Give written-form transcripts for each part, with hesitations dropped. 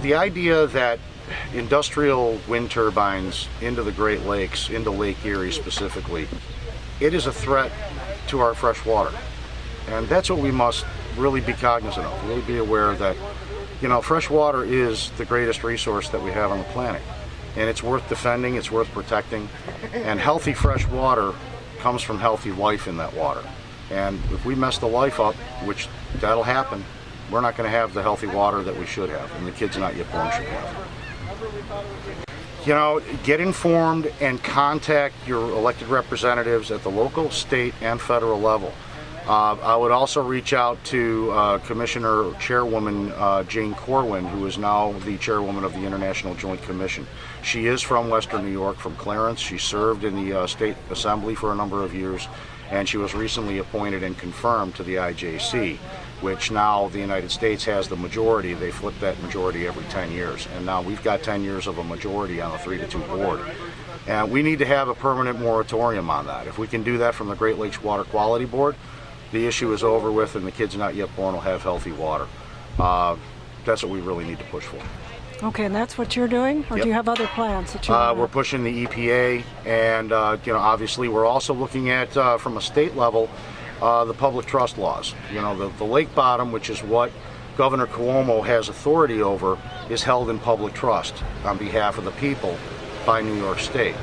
the idea that industrial wind turbines into the Great Lakes, into Lake Erie specifically, it is a threat to our fresh water. And that's what we must really be cognizant of, really be aware that, you know, fresh water is the greatest resource that we have on the planet. And it's worth defending, it's worth protecting. And healthy fresh water comes from healthy life in that water. And if we mess the life up, which that'll happen, we're not going to have the healthy water that we should have, and the kids not yet born should have. You know, get informed and contact your elected representatives at the local, state, and federal level. I would also reach out to Commissioner Chairwoman Jane Corwin, who is now the chairwoman of the International Joint Commission. She is from Western New York, from Clarence. She served in the State Assembly for a number of years, and she was recently appointed and confirmed to the IJC, which now the United States has the majority. They flip that majority every 10 years, and now we've got 10 years of a majority on a 3-2 board. And we need to have a permanent moratorium on that. If we can do that from the Great Lakes Water Quality Board, the issue is over with, and the kids not yet born will have healthy water. That's what we really need to push for. Okay, and that's what you're doing, or Yep. do you have other plans that you're We're pushing the EPA, and you know, obviously we're also looking at, from a state level, the public trust laws. You know, the lake bottom, which is what Governor Cuomo has authority over, is held in public trust on behalf of the people by New York State.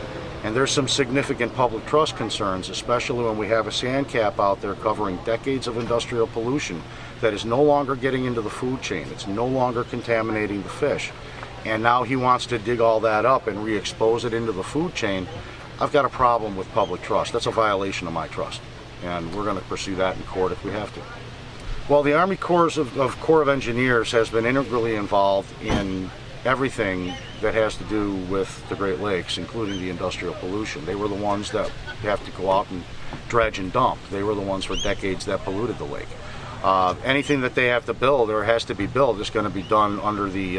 And there's some significant public trust concerns, especially when we have a sand cap out there covering decades of industrial pollution that is no longer getting into the food chain. It's no longer contaminating the fish. And now he wants to dig all that up and re-expose it into the food chain. I've got a problem with public trust. That's a violation of my trust. And we're going to pursue that in court if we have to. Well, the Army Corps of Engineers has been integrally involved in everything that has to do with the Great Lakes, including the industrial pollution. They were the ones that have to go out and dredge and dump. They were the ones for decades that polluted the lake. Anything that they have to build or has to be built is going to be done under the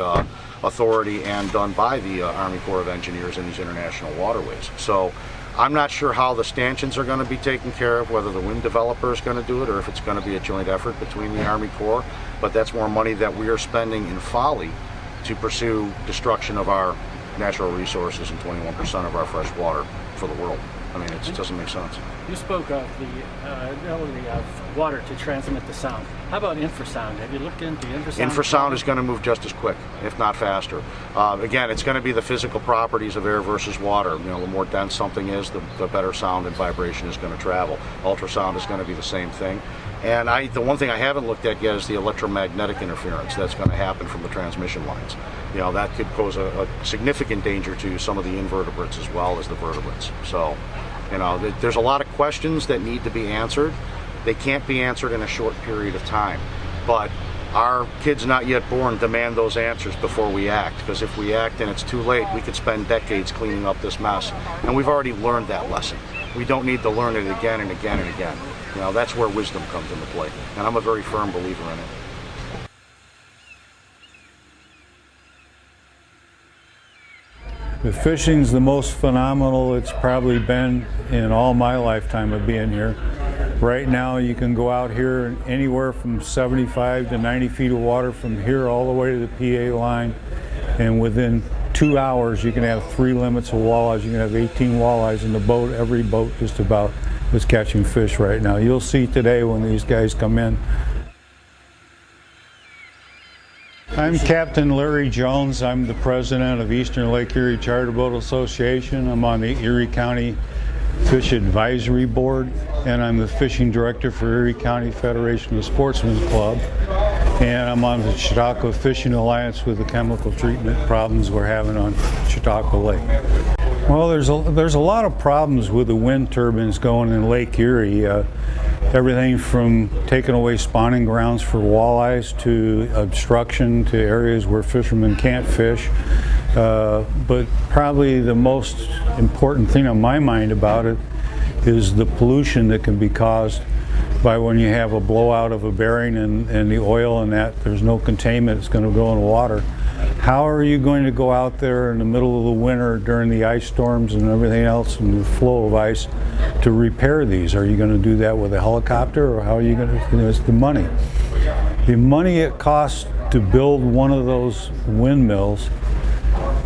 authority and done by the Army Corps of Engineers in these international waterways. So I'm not sure how the stanchions are going to be taken care of, whether the wind developer is going to do it or if it's going to be a joint effort between the Army Corps, but that's more money that we are spending in FOLLY to pursue destruction of our natural resources and 21% of our fresh water for the world. I mean, it just doesn't make sense. You spoke of the ability of water to transmit the sound. How about infrasound? Have you looked into infrasound? Infrasound is going to move just as quick, if not faster. Again, it's going to be the physical properties of air versus water. You know, the more dense something is, the better sound and vibration is going to travel. Ultrasound is going to be the same thing. And the one thing I haven't looked at yet is the electromagnetic interference that's going to happen from the transmission lines. You know, that could pose a significant danger to some of the invertebrates as well as the vertebrates. So, you know, there's a lot of questions that need to be answered. They can't be answered in a short period of time. But our kids not yet born demand those answers before we act, because if we act and it's too late, we could spend decades cleaning up this mess. And we've already learned that lesson. We don't need to learn it again and again and again. You know, that's where wisdom comes into play. And I'm a very firm believer in it. The fishing's the most phenomenal it's probably been in all my lifetime of being here. Right now you can go out here anywhere from 75 to 90 feet of water from here all the way to the PA line, and within 2 hours you can have 3 limits of walleyes. You can have 18 walleyes in the boat. Every boat just about is catching fish right now. You'll see today when these guys come in. I'm Captain Larry Jones. I'm the president of Eastern Lake Erie Charter Boat Association. I'm on the Erie County Fish Advisory Board, and I'm the fishing director for Erie County Federation of Sportsmen's Club. And I'm on the Chautauqua Fishing Alliance with the chemical treatment problems we're having on Chautauqua Lake. Well, there's a lot of problems with the wind turbines going in Lake Erie. Everything from taking away spawning grounds for walleyes to obstruction to areas where fishermen can't fish. But probably the most important thing on my mind about it is the pollution that can be caused by when you have a blowout of a bearing and the oil and that. There's no containment, it's going to go in the water. How are you going to go out there in the middle of the winter during the ice storms and everything else and the flow of ice to repair these? Are you going to do that with a helicopter, or how are you going to, it's the money. The money it costs to build one of those windmills,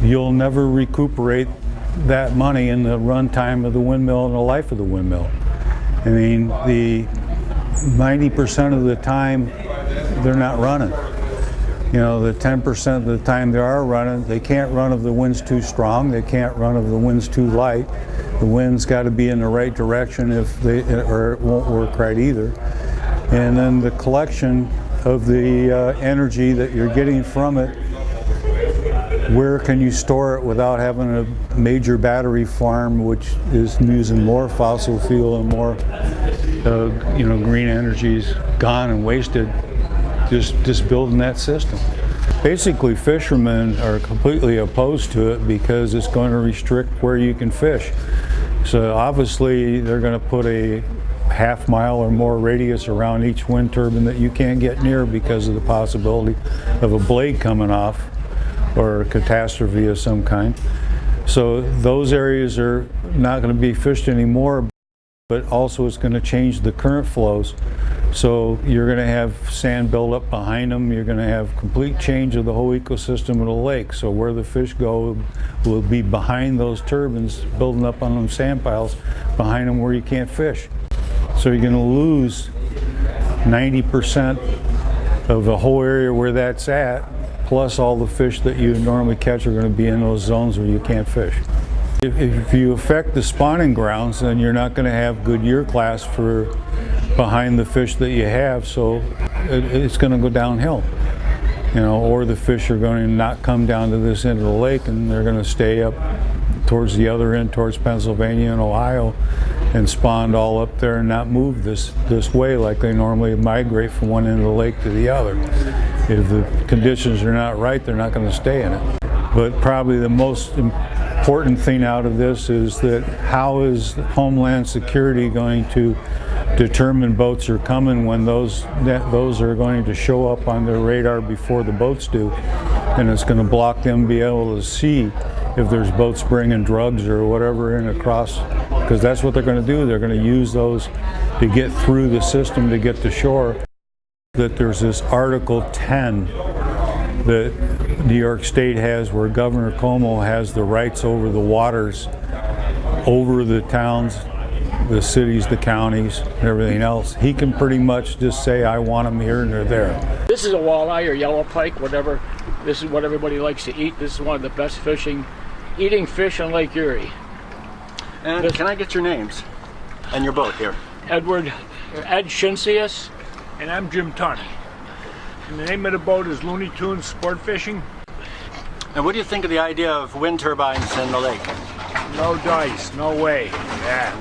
you'll never recuperate that money in the runtime of the windmill and the life of the windmill. I mean, the 90% of the time they're not running. You know, the 10% of the time they are running, they can't run if the wind's too strong, they can't run if the wind's too light. The wind's got to be in the right direction or it won't work right either. And then the collection of the energy that you're getting from it, where can you store it without having a major battery farm which is using more fossil fuel and more green energy's gone and wasted just building that system. Basically, fishermen are completely opposed to it because it's going to restrict where you can fish. So obviously they're going to put a half-mile or more radius around each wind turbine that you can't get near because of the possibility of a blade coming off or a catastrophe of some kind. So those areas are not going to be fished anymore, but also it's going to change the current flows. So you're going to have sand build up behind them. You're going to have complete change of the whole ecosystem of the lake. So where the fish go will be behind those turbines, building up on them sand piles behind them where you can't fish. So you're going to lose 90% of the whole area where that's at, plus all the fish that you normally catch are going to be in those zones where you can't fish. If you affect the spawning grounds, then you're not going to have good year class for behind the fish that you have, so it's going to go downhill. You know, or the fish are going to not come down to this end of the lake and they're going to stay up towards the other end, towards Pennsylvania and Ohio, and spawn all up there and not move this way like they normally migrate from one end of the lake to the other. If the conditions are not right, they're not going to stay in it. But probably the most important thing out of this is that how is Homeland Security going to determine boats are coming when those are going to show up on their radar before the boats do, and it's going to block them be able to see if there's boats bringing drugs or whatever in across, because that's what they're going to do. They're going to use those to get through the system to get to shore. That there's this Article 10 that New York State has where Governor Cuomo has the rights over the waters, over the towns, the cities, the counties, and everything else. He can pretty much just say, I want them here, and they're there. This is a walleye or yellow pike, whatever. This is what everybody likes to eat. This is one of the best eating fish on Lake Erie. And can I get your names and your boat here? Ed Shinsius. And I'm Jim Tunney. And the name of the boat is Looney Tunes Sport Fishing. And what do you think of the idea of wind turbines in the lake? No dice, no way. Yeah,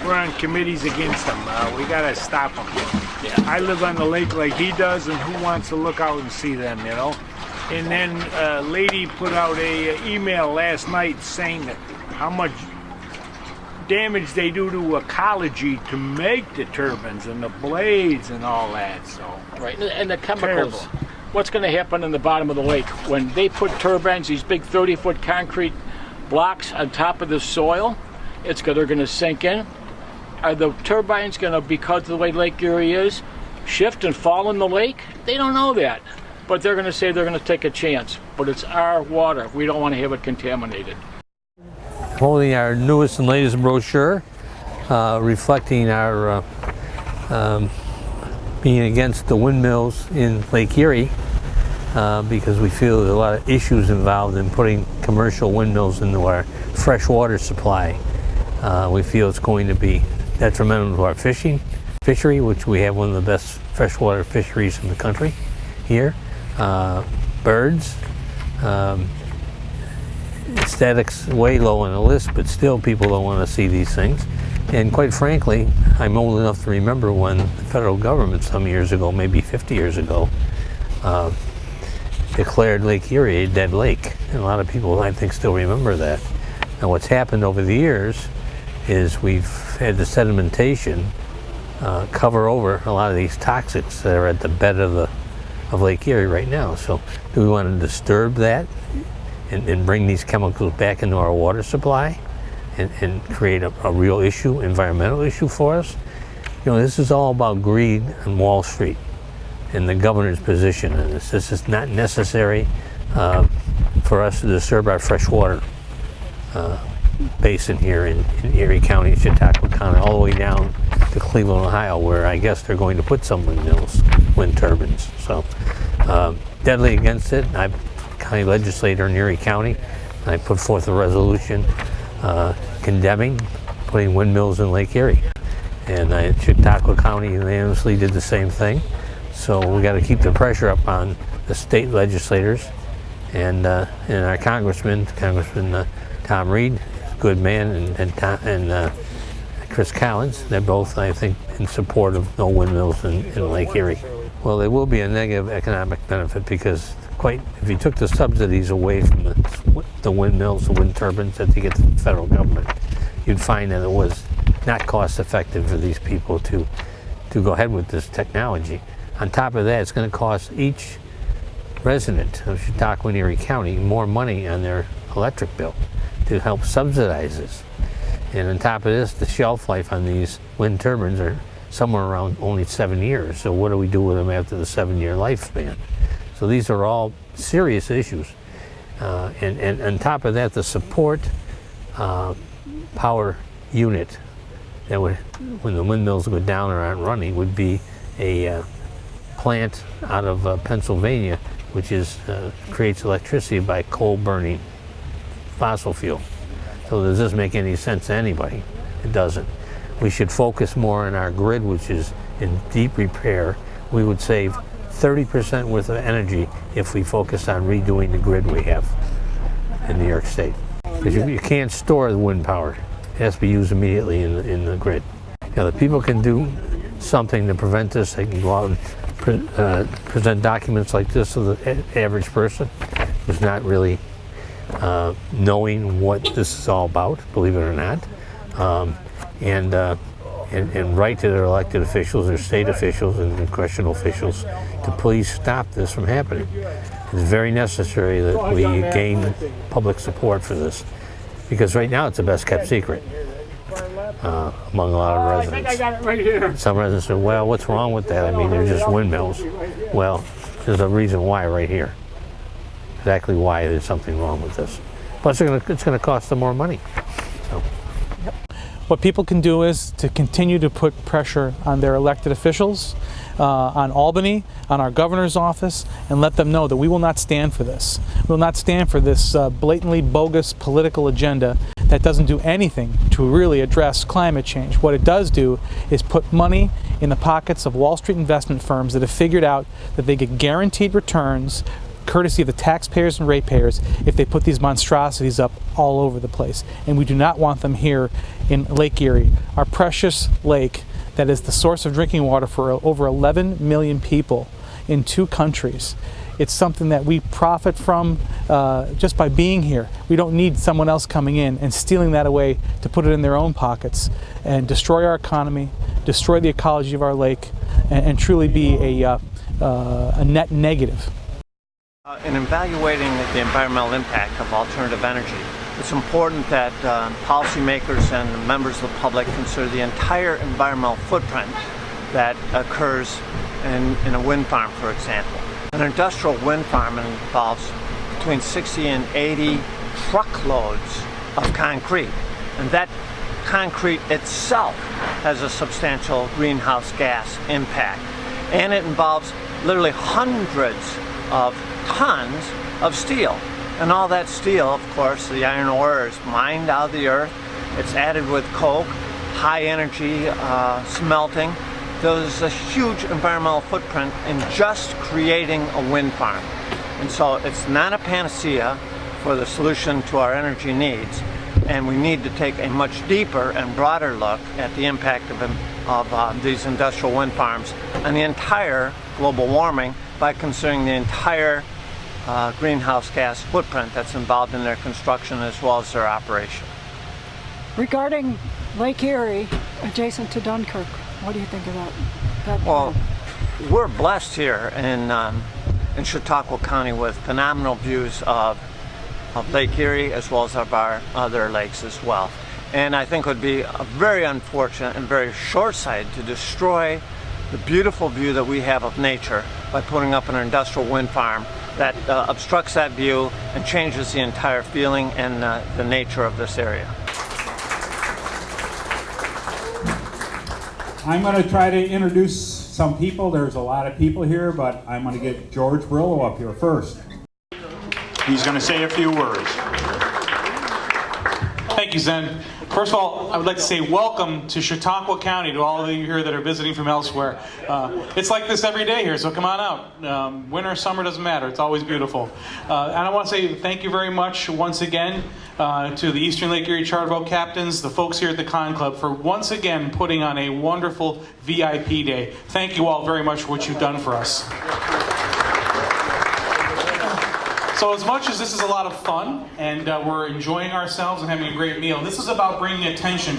we're on committees against them. We gotta stop them. Yeah, I live on the lake like he does, and who wants to look out and see them, you know? And then a lady put out a email last night saying that how much damage they do to ecology to make the turbines and the blades and all that. So right, and the chemicals. Terrible. What's going to happen in the bottom of the lake when they put turbines, these big 30-foot concrete blocks on top of the soil? They're going to sink in. Are the turbines going to, because of the way Lake Erie is, shift and fall in the lake? They don't know that, but they're going to say they're going to take a chance. But it's our water. We don't want to have it contaminated. Holding our newest and latest brochure, reflecting our being against the windmills in Lake Erie, because we feel there's a lot of issues involved in putting commercial windmills into our freshwater supply. We feel it's going to be detrimental to our fishery, which we have one of the best freshwater fisheries in the country here. Birds. Aesthetics way low on the list, but still people don't want to see these things. And quite frankly, I'm old enough to remember when the federal government some years ago, maybe 50 years ago, declared Lake Erie a dead lake. And a lot of people, I think, still remember that. Now what's happened over the years is we've had the sedimentation cover over a lot of these toxics that are at the bed of Lake Erie right now. So do we want to disturb that and bring these chemicals back into our water supply and create a real issue, environmental issue for us? You know, this is all about greed on Wall Street. and the governor's position on this. This is not necessary for us to disturb our freshwater basin here in Erie County, Chautauqua County, all the way down to Cleveland, Ohio, where I guess they're going to put some windmills, wind turbines. So deadly against it. I'm county legislator in Erie County. I put forth a resolution condemning putting windmills in Lake Erie. And Chautauqua County unanimously did the same thing. So we got to keep the pressure up on the state legislators and our Congressman Tom Reed, good man, and Chris Collins. They're both, I think, in support of no windmills in Lake Erie. Well, there will be a negative economic benefit because if you took the subsidies away from the windmills, the wind turbines that they get from the federal government, you'd find that it was not cost effective for these people to go ahead with this technology. On top of that, it's going to cost each resident of Chautauqua and Erie County more money on their electric bill to help subsidize this. And on top of this, the shelf life on these wind turbines are somewhere around only 7 years. So what do we do with them after the 7-year lifespan? So these are all serious issues. And on top of that, the support power unit that would, when the windmills go down or aren't running, would be a plant out of Pennsylvania, which creates electricity by coal burning fossil fuel. So does this make any sense to anybody? It doesn't. We should focus more on our grid, which is in deep repair. We would save 30% worth of energy if we focus on redoing the grid we have in New York State. Because you can't store the wind power. It has to be used immediately in the grid. The people can do something to prevent this. They can go out and present documents like this to the average person who's not really knowing what this is all about, believe it or not, and write to their elected officials, their state officials, and congressional officials to please stop this from happening. It's very necessary that we gain public support for this, because right now it's the best kept secret among a lot of residents. I think I got it right here. Some residents say, well, what's wrong with that? I mean, they're just windmills. Well, there's a reason why right here. Exactly why there's something wrong with this. Plus, it's going to cost them more money. So. What people can do is to continue to put pressure on their elected officials, on Albany, on our governor's office, and let them know that we will not stand for this. We will not stand for this blatantly bogus political agenda that doesn't do anything to really address climate change. What it does do is put money in the pockets of Wall Street investment firms that have figured out that they get guaranteed returns courtesy of the taxpayers and ratepayers if they put these monstrosities up all over the place. And we do not want them here in Lake Erie, our precious lake that is the source of drinking water for over 11 million people in 2 countries. It's something that we profit from just by being here. We don't need someone else coming in and stealing that away to put it in their own pockets and destroy our economy, destroy the ecology of our lake, and truly be a net negative. In evaluating the environmental impact of alternative energy, it's important that policymakers and members of the public consider the entire environmental footprint that occurs in a wind farm, for example. An industrial wind farm involves between 60 and 80 truckloads of concrete, and that concrete itself has a substantial greenhouse gas impact, and it involves literally hundreds of tons of steel. And all that steel, of course, the iron ore is mined out of the earth, it's added with coke, high energy smelting. There's a huge environmental footprint in just creating a wind farm. And so it's not a panacea for the solution to our energy needs, and we need to take a much deeper and broader look at the impact of these industrial wind farms and the entire global warming by considering the entire greenhouse gas footprint that's involved in their construction as well as their operation. Regarding Lake Erie, adjacent to Dunkirk, what do you think of that? Well, we're blessed here in Chautauqua County with phenomenal views of Lake Erie as well as of our other lakes as well. And I think it would be very unfortunate and very short-sighted to destroy the beautiful view that we have of nature by putting up an industrial wind farm that obstructs that view and changes the entire feeling and the nature of this area. I'm going to try to introduce some people. There's a lot of people here, but I'm going to get George Borrello up here first. He's going to say a few words. Thank you, Zen. First of all, I would like to say welcome to Chautauqua County, to all of you here that are visiting from elsewhere. It's like this every day here, so come on out. Winter, summer, doesn't matter. It's always beautiful. And I want to say thank you very much once again to the Eastern Lake Erie Charter Boat captains, the folks here at the Con Club, for once again putting on a wonderful VIP day. Thank you all very much for what you've done for us. So as much as this is a lot of fun and we're enjoying ourselves and having a great meal, this is about bringing attention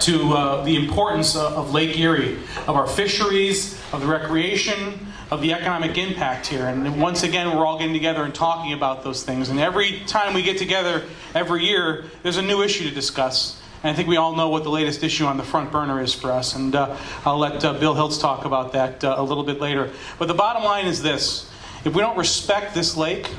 to the importance of Lake Erie, of our fisheries, of the recreation, of the economic impact here. And once again, we're all getting together and talking about those things. And every time we get together every year, there's a new issue to discuss. And I think we all know what the latest issue on the front burner is for us. And I'll let Bill Hiltz talk about that a little bit later. But the bottom line is this: if we don't respect this lake,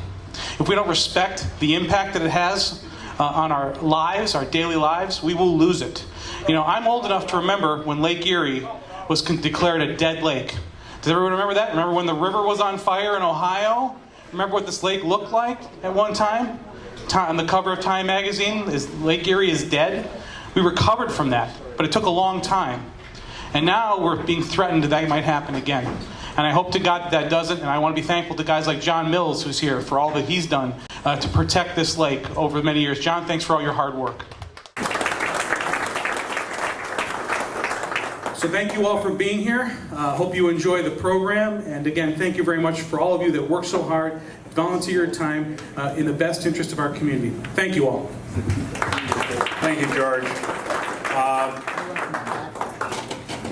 if we don't respect the impact that it has on our lives, our daily lives, we will lose it. You know, I'm old enough to remember when Lake Erie was declared a dead lake. Does everyone remember that? Remember when the river was on fire in Ohio? Remember what this lake looked like at one time? On the cover of Time magazine, Lake Erie is dead. We recovered from that, but it took a long time. And now we're being threatened that that might happen again. And I hope to God that doesn't, and I want to be thankful to guys like John Mills, who's here, for all that he's done to protect this lake over many years. John, thanks for all your hard work. So thank you all for being here. Hope you enjoy the program. And again, thank you very much for all of you that work so hard, volunteer your time in the best interest of our community. Thank you all. Thank you, George.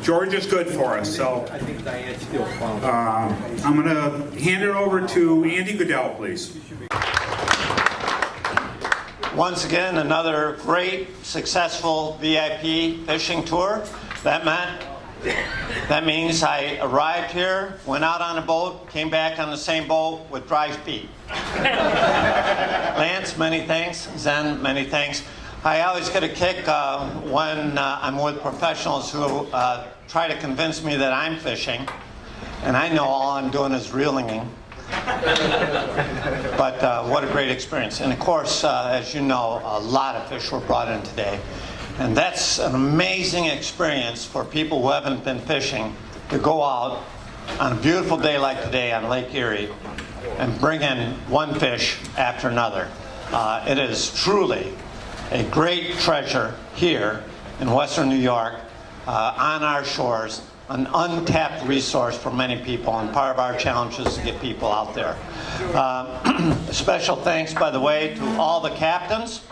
George is good for us, so I'm going to hand it over to Andy Goodell, please. Once again, another great, successful VIP fishing tour. That means I arrived here, went out on a boat, came back on the same boat with dry feet. Lance, many thanks. Zen, many thanks. I always get a kick when I'm with professionals who try to convince me that I'm fishing, and I know all I'm doing is reeling in. But what a great experience. And of course, as you know, a lot of fish were brought in today. And that's an amazing experience for people who haven't been fishing, to go out on a beautiful day like today on Lake Erie and bring in one fish after another. It is truly a great treasure here in Western New York, on our shores, an untapped resource for many people, and part of our challenge is to get people out there. Special thanks, by the way, to all the captains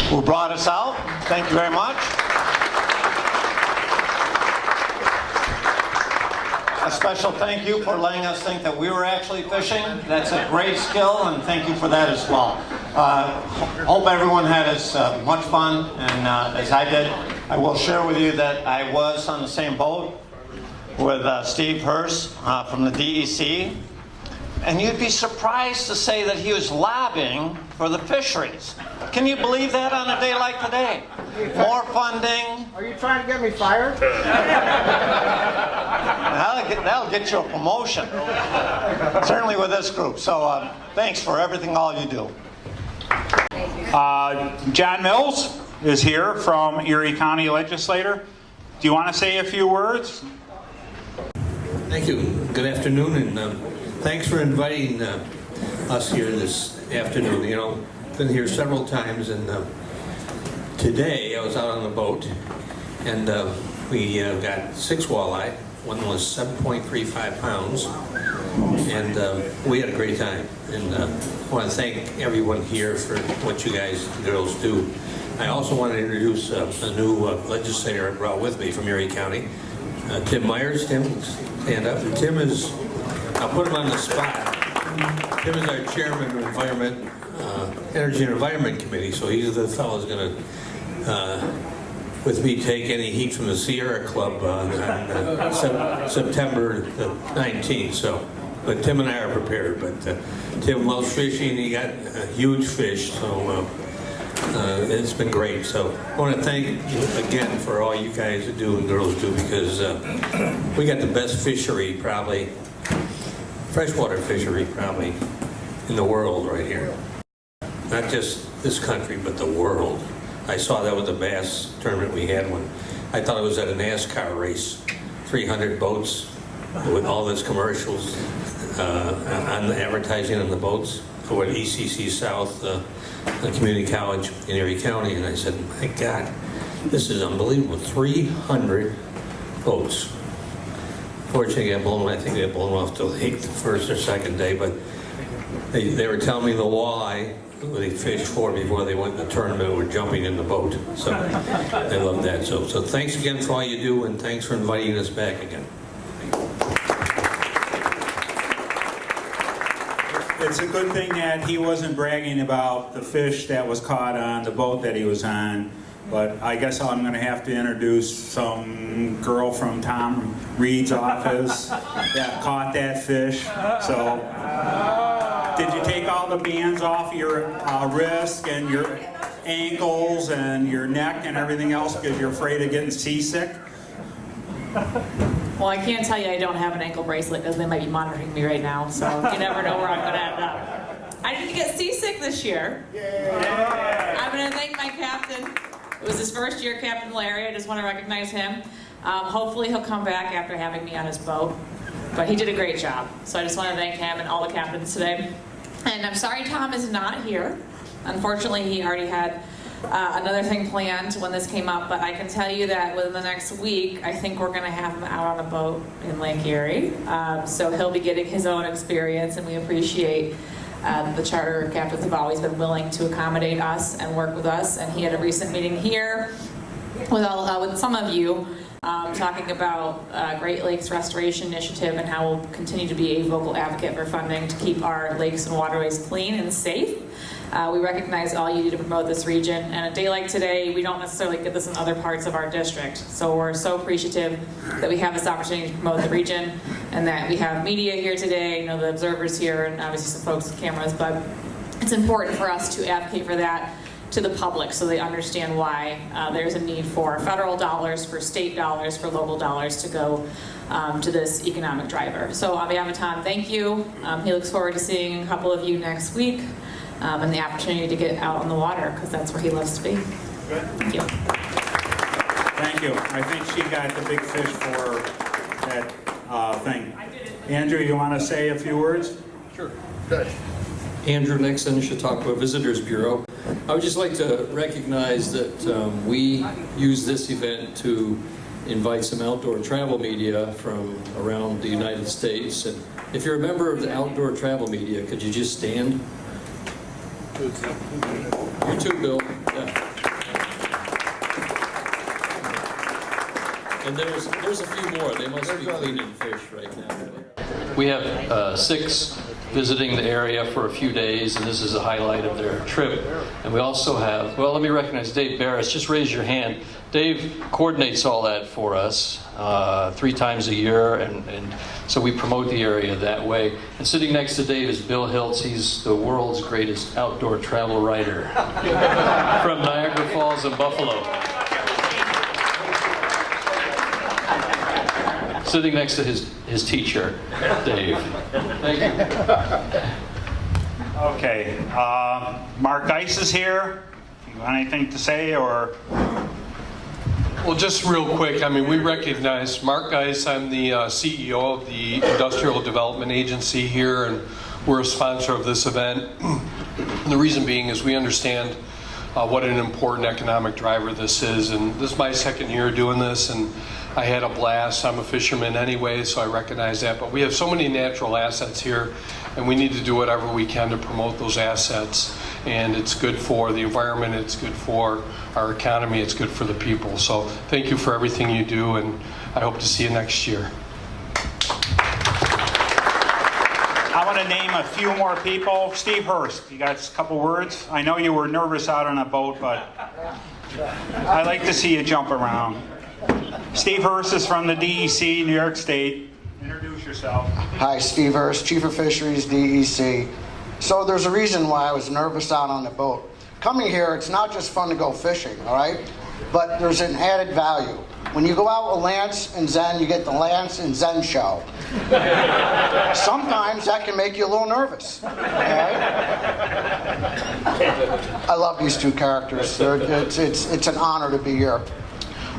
who brought us out. Thank you very much. A special thank you for letting us think that we were actually fishing. That's a great skill, and thank you for that as well. Hope everyone had as much fun and as I did. I will share with you that I was on the same boat with Steve Hurst from the DEC, and you'd be surprised to say that he was lobbying for the fisheries. Can you believe that on a day like today? More funding. Are you trying to get me fired? That'll get you a promotion. Certainly with this group. So thanks for everything all you do. John Mills is here from Erie County Legislator. Do you want to say a few words? Thank you. Good afternoon, and thanks for inviting us here this afternoon. You know, been here several times, and today I was out on the boat, and we got 6 walleye. One was 7.35 pounds, and we had a great time. And I want to thank everyone here for what you guys and girls do. I also want to introduce a new legislator I brought with me from Erie County, Tim Myers. Tim, stand up. And Tim is, I'll put him on the spot. Tim is our chairman of Energy and Environment Committee, so he's the fellow who's going to with me take any heat from the Sierra Club on September the 19th. So, but Tim and I are prepared. But Tim loves fishing. He got a huge fish, so it's been great. So I want to thank you again for all you guys do and girls do, because we got the best fishery, probably freshwater fishery, probably in the world right here. Not just this country, but the world. I saw that with the bass tournament we had when I thought it was at a NASCAR race. 300 boats with all those commercials on the advertising on the boats for ECC South, the community college in Erie County. And I said, my God, this is unbelievable. 300 boats. Fortunately, I think they got blown off till the first or second day, but they were telling me the walleye they fished for before they went to the tournament were jumping in the boat. So I love that. So thanks again for all you do, and thanks for inviting us back again. It's a good thing that he wasn't bragging about the fish that was caught on the boat that he was on, but I guess I'm going to have to introduce some girl from Tom Reed's office that caught that fish. So, did you take all the bands off your wrist and your ankles and your neck and everything else because you're afraid of getting seasick? Well, I can't tell you I don't have an ankle bracelet because they might be monitoring me right now, so you never know where I'm going to end up. I didn't get seasick this year. I'm going to thank my captain. It was his first year, Captain Larry. I just want to recognize him. Hopefully he'll come back after having me on his boat. But he did a great job. So I just want to thank him and all the captains today. And I'm sorry Tom is not here. Unfortunately, he already had another thing planned when this came up, but I can tell you that within the next week, I think we're going to have him out on a boat in Lake Erie. So he'll be getting his own experience, and we appreciate the charter captains have always been willing to accommodate us and work with us. And he had a recent meeting here with some of you talking about Great Lakes Restoration Initiative and how we'll continue to be a vocal advocate for funding to keep our lakes and waterways clean and safe. We recognize all you do to promote this region, and a day like today, we don't necessarily get this in other parts of our district. So we're so appreciative that we have this opportunity to promote the region, and that we have media here today, the observers here, and obviously some folks with cameras, but it's important for us to advocate for that to the public so they understand why there's a need for federal dollars, for state dollars, for local dollars to go to this economic driver. So on behalf of Tom, thank you. He looks forward to seeing a couple of you next week. And the opportunity to get out on the water, because that's where he loves to be. Thank you. Thank you. I think she got the big fish for that thing. Andrew, you want to say a few words? Sure. Good. Andrew Nixon, Chautauqua Visitors Bureau. I would just like to recognize that we use this event to invite some outdoor travel media from around the United States. And if you're a member of the outdoor travel media, could you just stand? You too, Bill. Yeah. And there's a few more. They must be cleaning fish right now. We have 6 visiting the area for a few days, and this is a highlight of their trip. And we also have, well, let me recognize Dave Barris. Just raise your hand. Dave coordinates all that for us 3 times a year, and so we promote the area that way. And sitting next to Dave is Bill Hiltz. He's the world's greatest outdoor travel writer from Niagara Falls and Buffalo. Sitting next to his teacher, Dave. Thank you. Okay. Mark Geis is here. You want anything to say, or? Well, just real quick, I mean, we recognize Mark Geis. I'm the CEO of the Industrial Development Agency here, and we're a sponsor of this event. And the reason being is we understand what an important economic driver this is, and this is my 2nd year doing this, and I had a blast. I'm a fisherman anyway, so I recognize that. But we have so many natural assets here, and we need to do whatever we can to promote those assets. And it's good for the environment, it's good for our economy, it's good for the people. So thank you for everything you do, and I hope to see you next year. How want to name a few more people. Steve Hurst, you got a couple words? I know you were nervous out on a boat, but I like to see you jump around. Steve Hurst is from the DEC, New York State. Introduce yourself. Hi, Steve Hurst, Chief of Fisheries, DEC. So there's a reason why I was nervous out on the boat. Coming here, it's not just fun to go fishing, all right? But there's an added value. When you go out with Lance and Zen, you get the Lance and Zen show. Sometimes that can make you a little nervous, all right? I love these two characters. It's an honor to be here.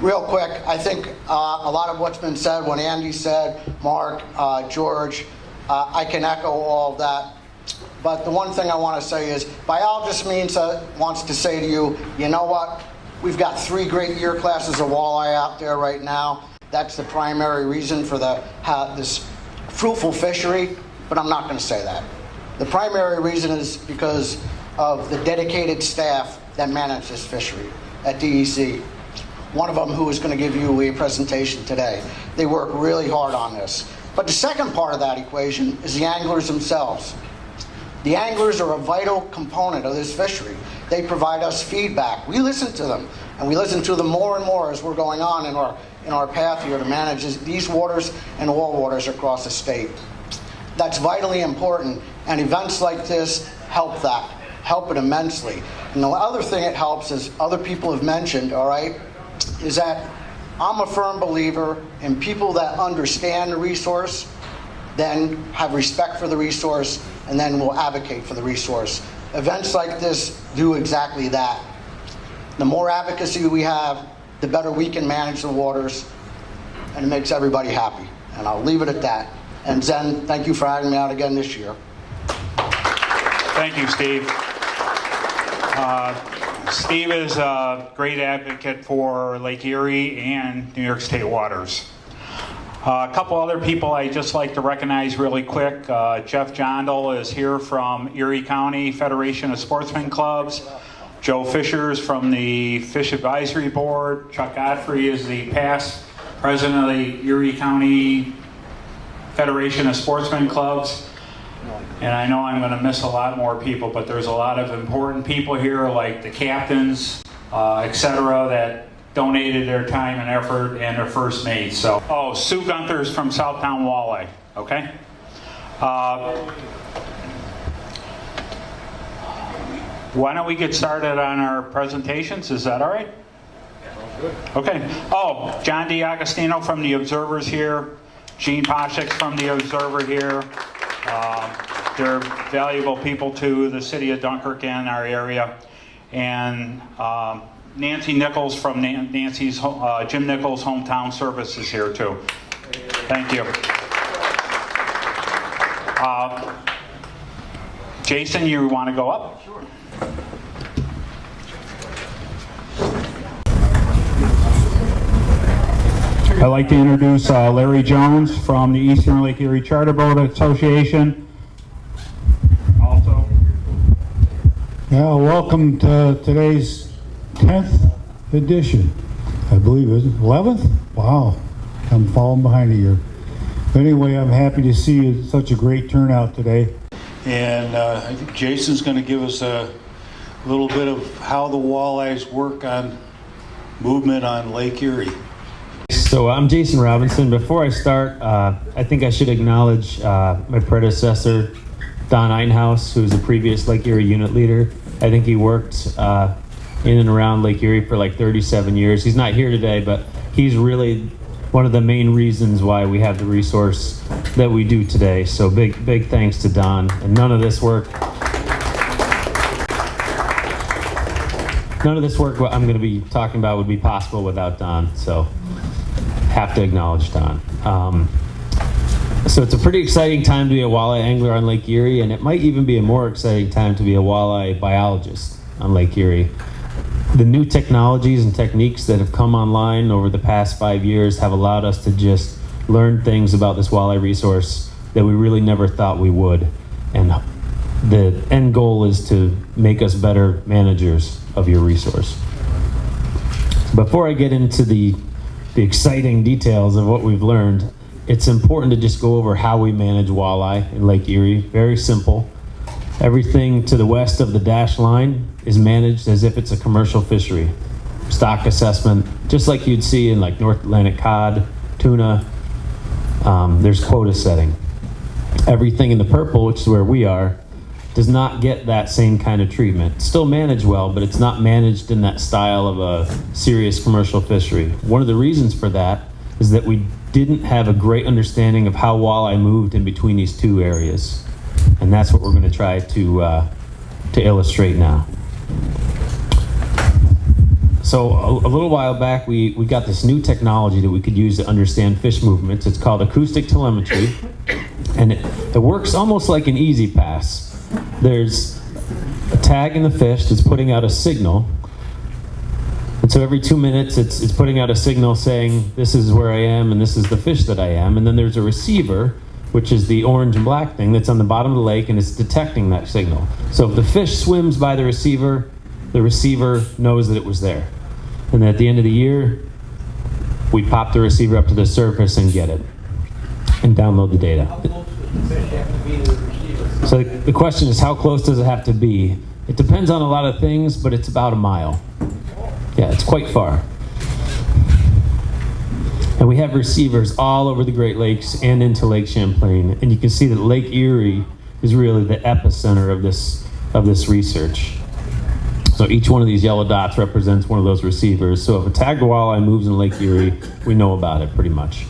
Real quick, I think a lot of what's been said, what Andy said, Mark, George, I can echo all of that. But the one thing I want to say is, biologist wants to say to you, you know what? We've got 3 great year classes of walleye out there right now. That's the primary reason for this fruitful fishery, but I'm not going to say that. The primary reason is because of the dedicated staff that manage this fishery at DEC. One of them who is going to give you a presentation today. They work really hard on this. But the second part of that equation is the anglers themselves. The anglers are a vital component of this fishery. They provide us feedback. We listen to them, and we listen to them more and more as we're going on in our path here to manage these waters and all waters across the state. That's vitally important, and events like this help it immensely. And the other thing it helps, as other people have mentioned, all right, is that I'm a firm believer in people that understand the resource, then have respect for the resource, and then will advocate for the resource. Events like this do exactly that. The more advocacy we have, the better we can manage the waters, and it makes everybody happy. And I'll leave it at that. And Zen, thank you for having me out again this year. Thank you, Steve. Steve is a great advocate for Lake Erie and New York State waters. A couple other people I'd just like to recognize really quick. Jeff Jondal is here from Erie County Federation of Sportsmen Clubs. Joe Fisher is from the Fish Advisory Board. Chuck Godfrey is the past president of the Erie County Federation of Sportsmen Clubs. And I know I'm going to miss a lot more people, but there's a lot of important people here, like the captains, etc., that donated their time and effort, and their first mates. So, Sue Gunther's from Southtown Walleye. Okay. Why don't we get started on our presentations? Is that all right? Okay. John DiAgostino from the Observer's here. Gene Poshik's from the Observer here. They're valuable people to the city of Dunkirk and our area. And Nancy Nichols from Jim Nichols' Hometown Service is here too. Thank you. Jason, you want to go up? Sure. I'd like to introduce Larry Jones from the Eastern Lake Erie Charter Boat Association. Also. Yeah, welcome to today's 10th edition. I believe it's 11th? Wow, I'm falling behind a year. But anyway, I'm happy to see such a great turnout today. And I think Jason's going to give us a little bit of how the walleyes work on movement on Lake Erie. So I'm Jason Robinson. Before I start, I think I should acknowledge my predecessor, Don Einhaus, who's a previous Lake Erie unit leader. I think he worked in and around Lake Erie for like 37 years. He's not here today, but he's really one of the main reasons why we have the resource that we do today. So big thanks to Don. And none of this work what I'm going to be talking about would be possible without Don. So have to acknowledge Don. So it's a pretty exciting time to be a walleye angler on Lake Erie, and it might even be a more exciting time to be a walleye biologist on Lake Erie. The new technologies and techniques that have come online over the past 5 years have allowed us to just learn things about this walleye resource that we really never thought we would. And the end goal is to make us better managers of your resource. Before I get into the exciting details of what we've learned, it's important to just go over how we manage walleye in Lake Erie. Very simple. Everything to the west of the dashed line is managed as if it's a commercial fishery. Stock assessment, just like you'd see in like North Atlantic cod, tuna. There's quota setting. Everything in the purple, which is where we are, does not get that same kind of treatment. Still managed well, but it's not managed in that style of a serious commercial fishery. One of the reasons for that is that we didn't have a great understanding of how walleye moved in between these two areas. And that's what we're going to try to illustrate now. So a little while back, we got this new technology that we could use to understand fish movements. It's called acoustic telemetry, and it works almost like an easy pass. There's a tag in the fish that's putting out a signal, and so every 2 minutes it's putting out a signal saying this is where I am and this is the fish that I am. And then there's a receiver, which is the orange and black thing that's on the bottom of the lake, and it's detecting that signal. So if the fish swims by the receiver knows that it was there. And at the end of the year, we pop the receiver up to the surface and get it, and download the data. So the question is, how close does it have to be? It depends on a lot of things, but it's about a mile. Yeah, it's quite far. And we have receivers all over the Great Lakes and into Lake Champlain. And you can see that Lake Erie is really the epicenter of this research. So each one of these yellow dots represents one of those receivers. So if a tagged walleye moves in Lake Erie, we know about it pretty much.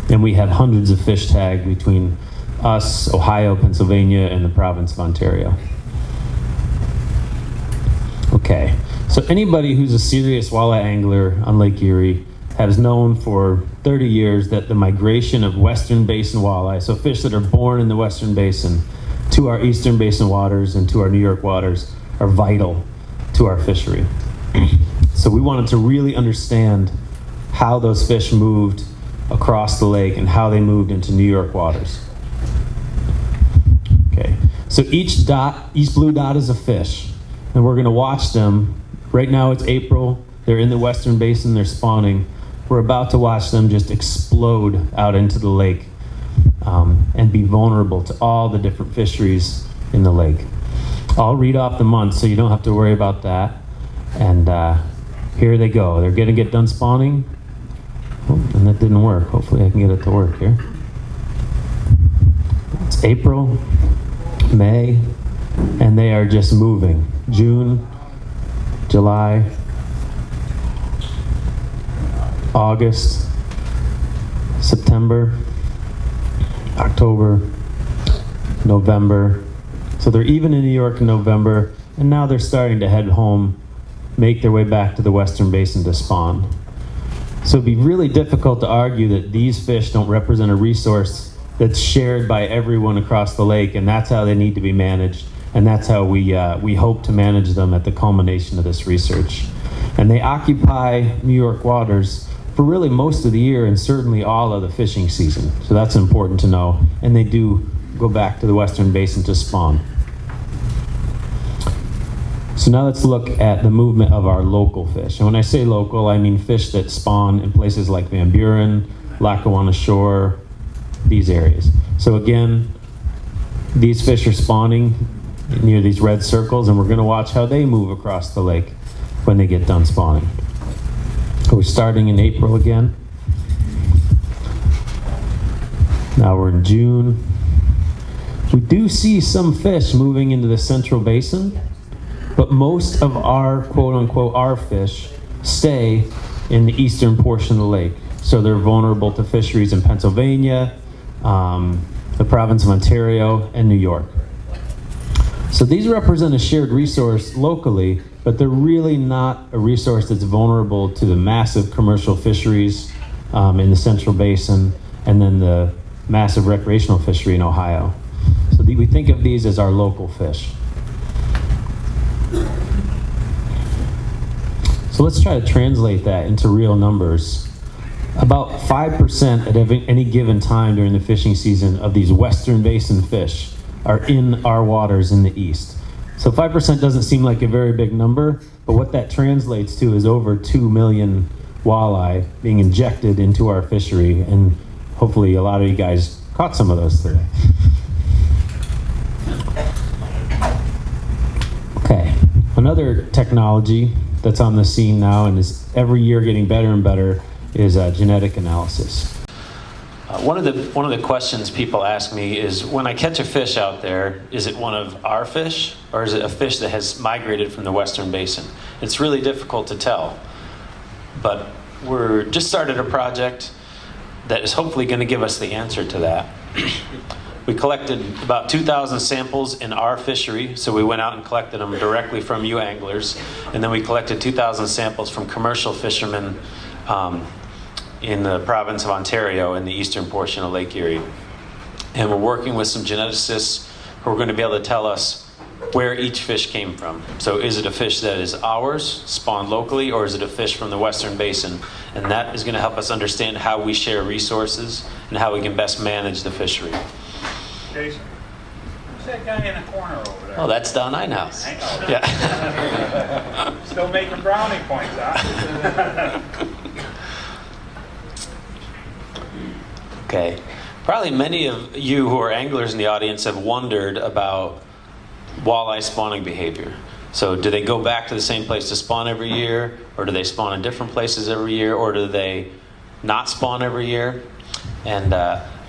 And we have hundreds of fish tagged between us, Ohio, Pennsylvania, and the province of Ontario. Okay, so anybody who's a serious walleye angler on Lake Erie has known for 30 years that the migration of Western Basin walleye, so fish that are born in the Western Basin, to our Eastern Basin waters and to our New York waters are vital to our fishery. So we wanted to really understand how those fish moved across the lake and how they moved into New York waters. Okay, so each blue dot is a fish, and we're gonna watch them. Right now it's April, they're in the Western Basin, they're spawning. We're about to watch them just explode out into the lake and be vulnerable to all the different fisheries in the lake. I'll read off the months so you don't have to worry about that. And here they go. They're gonna get done spawning. Oh, and that didn't work. Hopefully I can get it to work here. It's April, May, and they are just moving. June, July, August, September, October, November. So they're even in New York in November, and now they're starting to head home, make their way back to the Western Basin to spawn. So it'd be really difficult to argue that these fish don't represent a resource that's shared by everyone across the lake, and that's how they need to be managed, and that's how we hope to manage them at the culmination of this research. And they occupy New York waters for really most of the year and certainly all of the fishing season. So that's important to know, and they do go back to the Western Basin to spawn. So now let's look at the movement of our local fish. And when I say local, I mean fish that spawn in places like Van Buren, Lackawanna Shore, these areas. So again, these fish are spawning near these red circles, and we're gonna watch how they move across the lake when they get done spawning. We're starting in April again. Now we're in June. We do see some fish moving into the Central Basin, but most of our quote-unquote our fish stay in the eastern portion of the lake. So they're vulnerable to fisheries in Pennsylvania, the province of Ontario, and New York. So these represent a shared resource locally, but they're really not a resource that's vulnerable to the massive commercial fisheries in the Central Basin, and then the massive recreational fishery in Ohio. So we think of these as our local fish. So let's try to translate that into real numbers. About 5% at any given time during the fishing season of these Western Basin fish are in our waters in the east. So 5% doesn't seem like a very big number, but what that translates to is over 2 million walleye being injected into our fishery, and hopefully a lot of you guys caught some of those today. Okay, another technology that's on the scene now and is every year getting better and better is genetic analysis. One of the questions people ask me is, when I catch a fish out there, is it one of our fish or is it a fish that has migrated from the Western Basin? It's really difficult to tell, but we're just started a project that is hopefully going to give us the answer to that. We collected about 2,000 samples in our fishery, so we went out and collected them directly from you anglers, and then we collected 2,000 samples from commercial fishermen in the province of Ontario in the eastern portion of Lake Erie. And we're working with some geneticists who are going to be able to tell us where each fish came from. So is it a fish that is ours, spawned locally, or is it a fish from the Western Basin? And that is going to help us understand how we share resources and how we can best manage the fishery. Jason, who's that guy in the corner over there? Oh, that's Don Einhaus. I know. Yeah. Still making brownie points, huh? Okay. Probably many of you who are anglers in the audience have wondered about walleye spawning behavior. So do they go back to the same place to spawn every year, or do they spawn in different places every year, or do they not spawn every year? And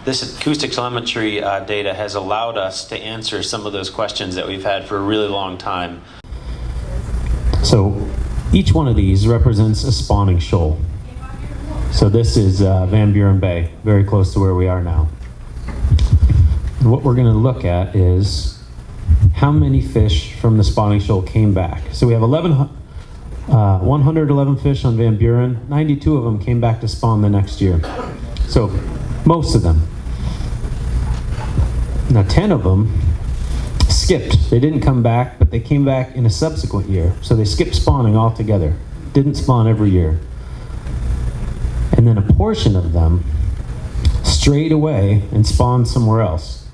this acoustic telemetry data has allowed us to answer some of those questions that we've had for a really long time. So each one of these represents a spawning shoal. So this is Van Buren Bay, very close to where we are now. And what we're going to look at is how many fish from the spawning shoal came back. So we have 111 fish on Van Buren. 92 of them came back to spawn the next year. So most of them. Now 10 of them skipped. They didn't come back, but they came back in a subsequent year. So they skipped spawning altogether. Didn't spawn every year. And then a portion of them strayed away and spawned somewhere else,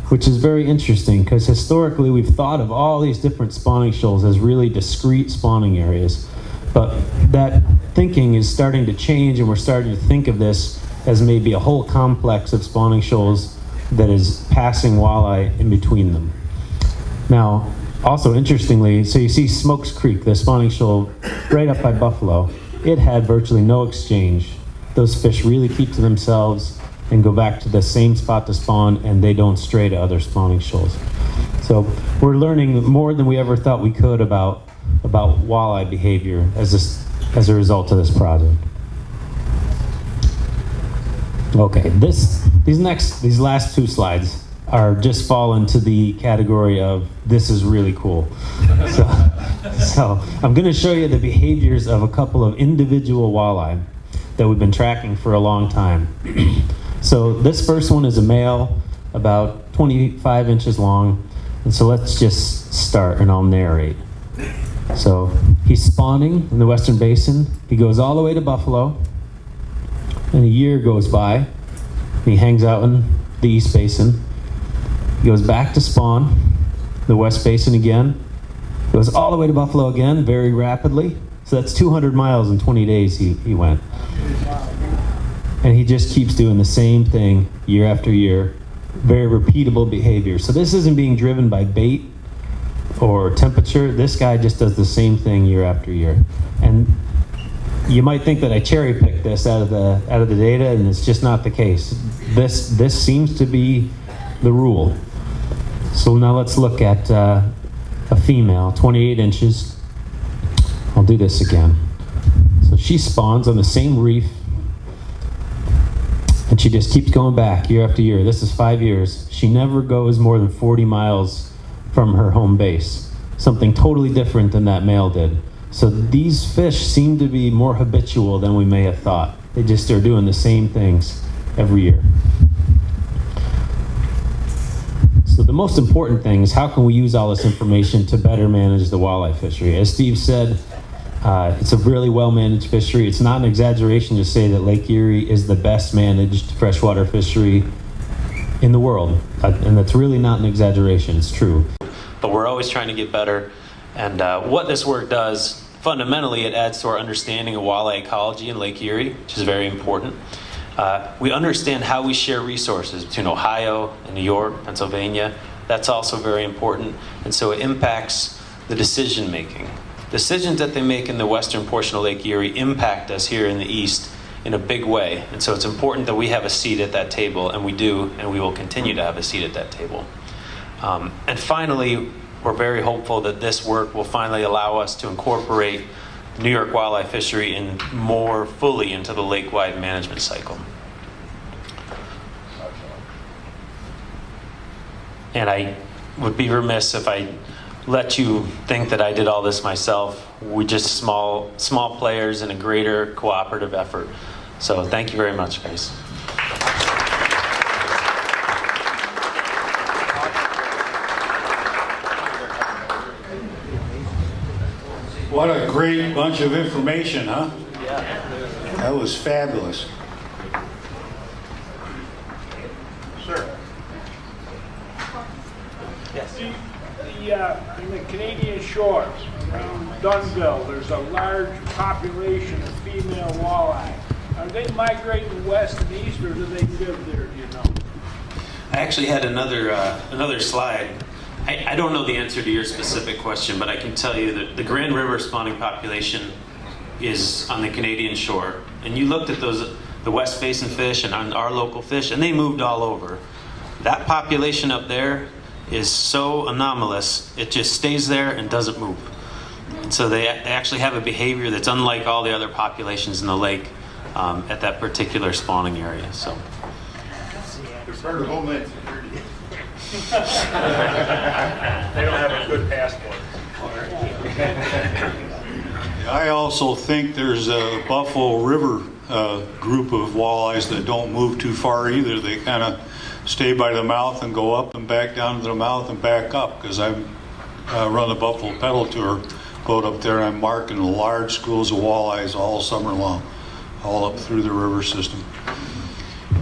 which is very interesting because historically we've thought of all these different spawning shoals as really discrete spawning areas. But that thinking is starting to change, and we're starting to think of this as maybe a whole complex of spawning shoals that is passing walleye in between them. Now, also interestingly, so you see Smokes Creek, the spawning shoal right up by Buffalo, it had virtually no exchange. Those fish really keep to themselves and go back to the same spot to spawn, and they don't stray to other spawning shoals. So we're learning more than we ever thought we could about walleye behavior as a result of this project. Okay, these last two slides are just fall into the category of this is really cool. So I'm going to show you the behaviors of a couple of individual walleye that we've been tracking for a long time. So this first one is a male, about 25 inches long. And so let's just start and I'll narrate. So he's spawning in the Western Basin. He goes all the way to Buffalo. And a year goes by. And he hangs out in the East Basin. He goes back to spawn, the West Basin again. Goes all the way to Buffalo again, very rapidly. So that's 200 miles in 20 days he went. And he just keeps doing the same thing year after year. Very repeatable behavior. So this isn't being driven by bait or temperature. This guy just does the same thing year after year. And you might think that I cherry picked this out of the data, and it's just not the case. This seems to be the rule. So now let's look at a female, 28 inches. I'll do this again. So she spawns on the same reef, and she just keeps going back year after year. This is 5 years. She never goes more than 40 miles from her home base. Something totally different than that male did. So these fish seem to be more habitual than we may have thought. They just are doing the same things every year. So the most important thing is, how can we use all this information to better manage the walleye fishery? As Steve said, it's a really well-managed fishery. It's not an exaggeration to say that Lake Erie is the best managed freshwater fishery in the world. And that's really not an exaggeration, it's true. But we're always trying to get better. And what this work does, fundamentally, it adds to our understanding of walleye ecology in Lake Erie, which is very important. We understand how we share resources between Ohio and New York, Pennsylvania. That's also very important. And so it impacts the decision making. Decisions that they make in the western portion of Lake Erie impact us here in the east in a big way. And so it's important that we have a seat at that table, and we do, and we will continue to have a seat at that table. And finally, we're very hopeful that this work will finally allow us to incorporate New York wildlife fishery in more fully into the lake-wide management cycle. And I would be remiss if I let you think that I did all this myself. We're just small players in a greater cooperative effort. So thank you very much, guys. What a great bunch of information, huh? Yeah. That was fabulous. Sir. Yes. In the Canadian shores, around Dunnville, there's a large population of female walleye. Are they migrating west and east, or do they live there, do you know? I actually had another slide. I don't know the answer to your specific question, but I can tell you that the Grand River spawning population is on the Canadian shore. And you looked at the West Basin fish and on our local fish, and they moved all over. That population up there is so anomalous, it just stays there and doesn't move. And so they actually have a behavior that's unlike all the other populations in the lake at that particular spawning area. So. They're part of Homeland Security. They don't have a good passport. I also think there's a Buffalo River group of walleyes that don't move too far either. They kind of stay by the mouth and go up and back down to the mouth and back up, because I run the Buffalo Pedal Tour boat up there, and I'm marking large schools of walleyes all summer long, all up through the river system.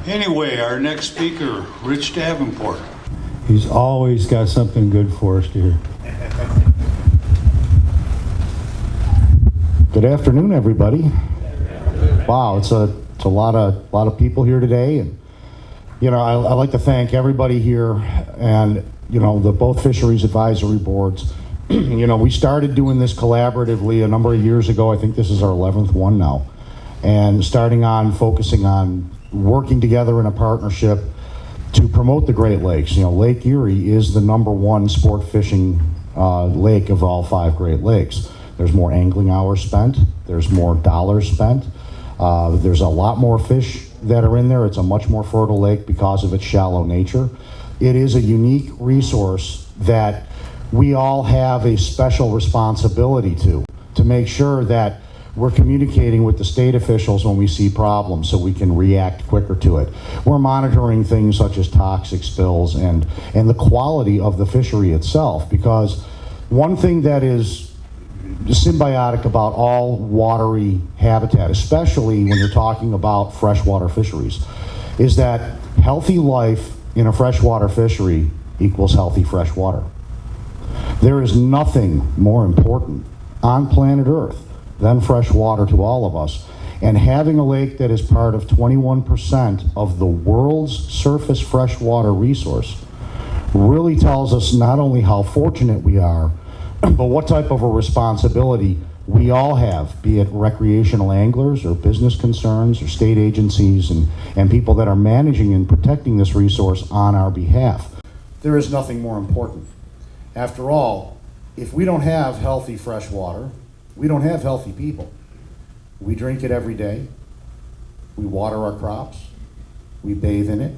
Anyway, our next speaker, Rich Davenport. He's always got something good for us to hear. Good afternoon, everybody. Wow, it's a lot of people here today, and I'd like to thank everybody here, and the both fisheries advisory boards. We started doing this collaboratively a number of years ago. I think this is our 11th one now, and focusing on working together in a partnership to promote the Great Lakes. Lake Erie is the #1 sport fishing lake of all 5 Great Lakes. There's more angling hours spent. There's more dollars spent. There's a lot more fish that are in there. It's a much more fertile lake because of its shallow nature. It is a unique resource that we all have a special responsibility to make sure that we're communicating with the state officials when we see problems so we can react quicker to it. We're monitoring things such as toxic spills and the quality of the fishery itself, because one thing that is symbiotic about all watery habitat, especially when you're talking about freshwater fisheries, is that healthy life in a freshwater fishery equals healthy fresh water. There is nothing more important on planet Earth than fresh water to all of us. And having a lake that is part of 21% of the world's surface freshwater resource really tells us not only how fortunate we are, but what type of a responsibility we all have, be it recreational anglers or business concerns or state agencies and people that are managing and protecting this resource on our behalf. There is nothing more important. After all, if we don't have healthy fresh water, we don't have healthy people. We drink it every day. We water our crops. We bathe in it.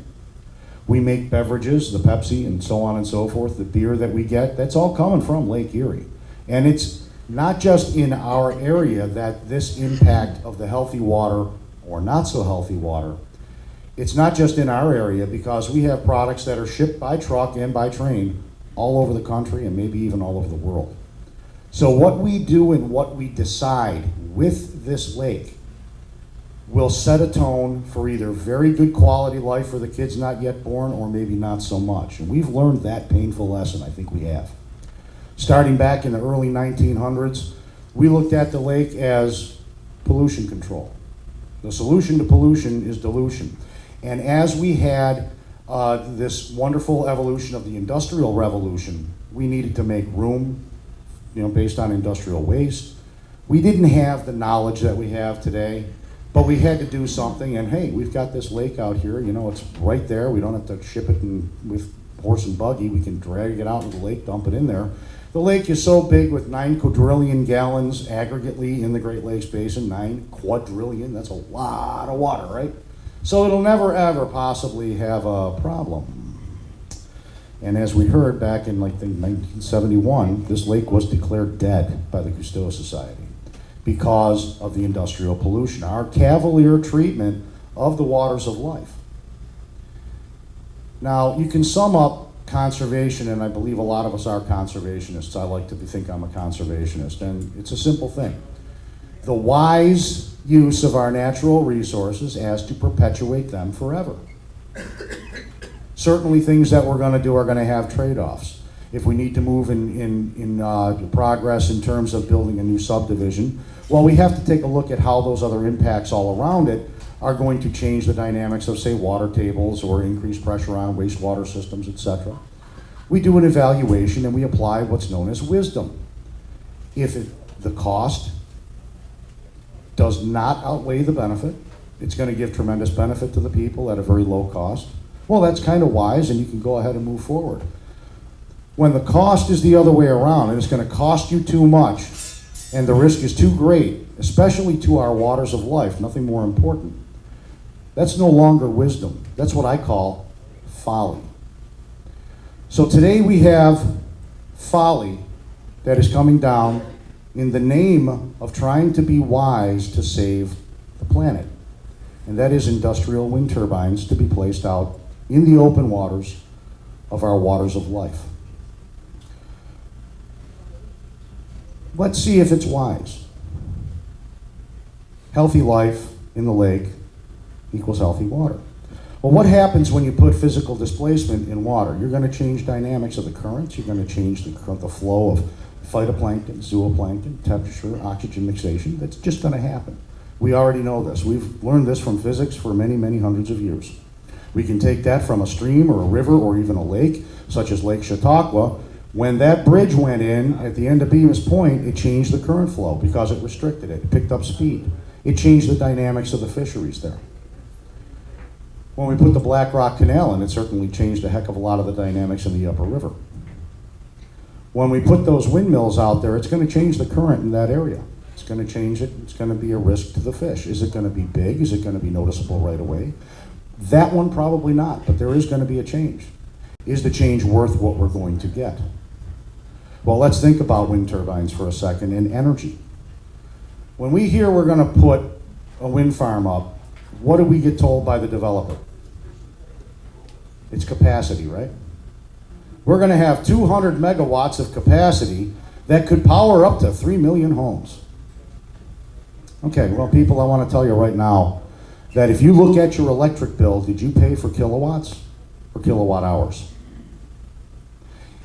We make beverages, the Pepsi and so on and so forth, the beer that we get, that's all coming from Lake Erie. And it's not just in our area that this impact of the healthy water or not so healthy water, it's not just in our area, because we have products that are shipped by truck and by train all over the country and maybe even all over the world. So what we do and what we decide with this lake will set a tone for either very good quality life for the kids not yet born, or maybe not so much. And we've learned that painful lesson, I think we have. Starting back in the early 1900s, we looked at the lake as pollution control. The solution to pollution is dilution. And as we had this wonderful evolution of the Industrial Revolution, we needed to make room, based on industrial waste. We didn't have the knowledge that we have today, but we had to do something. And hey, we've got this lake out here, it's right there. We don't have to ship it with horse and buggy. We can drag it out into the lake, dump it in there. The lake is so big with 9 quadrillion gallons aggregately in the Great Lakes Basin, 9 quadrillion, that's a lot of water, right? So it'll never ever possibly have a problem. And as we heard back in 1971, this lake was declared dead by the Cousteau Society because of the industrial pollution, our cavalier treatment of the waters of life. Now, you can sum up conservation, and I believe a lot of us are conservationists. I like to think I'm a conservationist, and it's a simple thing. The wise use of our natural resources as to perpetuate them forever. Certainly things that we're going to do are going to have trade-offs. If we need to move in progress in terms of building a new subdivision, well, we have to take a look at how those other impacts all around it are going to change the dynamics of, say, water tables or increase pressure on wastewater systems, etc. We do an evaluation and we apply what's known as wisdom. If the cost does not outweigh the benefit, it's going to give tremendous benefit to the people at a very low cost, well, that's kind of wise and you can go ahead and move forward. When the cost is the other way around and it's going to cost you too much and the risk is too great, especially to our waters of life, nothing more important, that's no longer wisdom. That's what I call folly. So today we have folly that is coming down in the name of trying to be wise to save the planet. And that is industrial wind turbines to be placed out in the open waters of our waters of life. Let's see if it's wise. Healthy life in the lake equals healthy water. Well, what happens when you put physical displacement in water? You're going to change dynamics of the currents. You're going to change the flow of phytoplankton, zooplankton, temperature, oxygen mixation. That's just going to happen. We already know this. We've learned this from physics for many, many hundreds of years. We can take that from a stream or a river or even a lake, such as Lake Chautauqua. When that bridge went in at the end of Bemis Point, it changed the current flow because it restricted it. It picked up speed. It changed the dynamics of the fisheries there. When we put the Black Rock Canal in, it certainly changed a heck of a lot of the dynamics in the upper river. When we put those windmills out there, it's going to change the current in that area. It's going to change it. It's going to be a risk to the fish. Is it going to be big? Is it going to be noticeable right away? That one probably not, but there is going to be a change. Is the change worth what we're going to get? Well, let's think about wind turbines for a second and energy. When we hear we're going to put a wind farm up, what do we get told by the developer? It's capacity, right? We're going to have 200 megawatts of capacity that could power up to 3 million homes. Okay, well, people, I want to tell you right now that if you look at your electric bill, did you pay for kilowatts or kilowatt hours?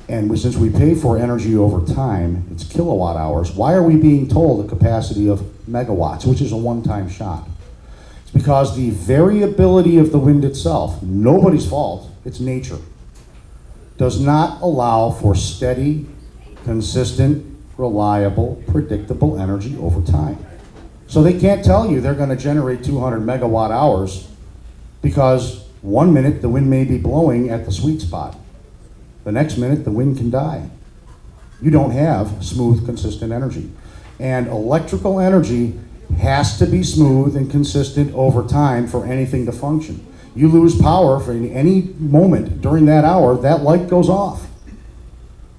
And since we pay for energy over time, it's kilowatt hours. Why are we being told a capacity of megawatts, which is a one-time shot? It's because the variability of the wind itself, nobody's fault, it's nature, does not allow for steady, consistent, reliable, predictable energy over time. So they can't tell you they're going to generate 200 megawatt hours because 1 minute the wind may be blowing at the sweet spot. The next minute the wind can die. You don't have smooth, consistent energy. And electrical energy has to be smooth and consistent over time for anything to function. You lose power for any moment during that hour, that light goes off.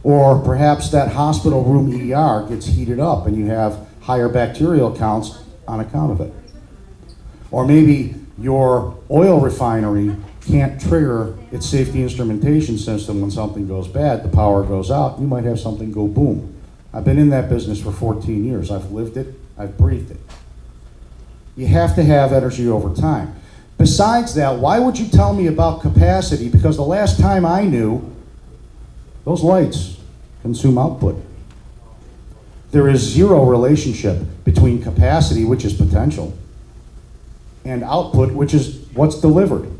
Or perhaps that hospital room ER gets heated up and you have higher bacterial counts on account of it. Or maybe your oil refinery can't trigger its safety instrumentation system when something goes bad, the power goes out, you might have something go boom. I've been in that business for 14 years. I've lived it, I've breathed it. You have to have energy over time. Besides that, why would you tell me about capacity? Because the last time I knew, those lights consume output. There is zero relationship between capacity, which is potential, and output, which is what's delivered.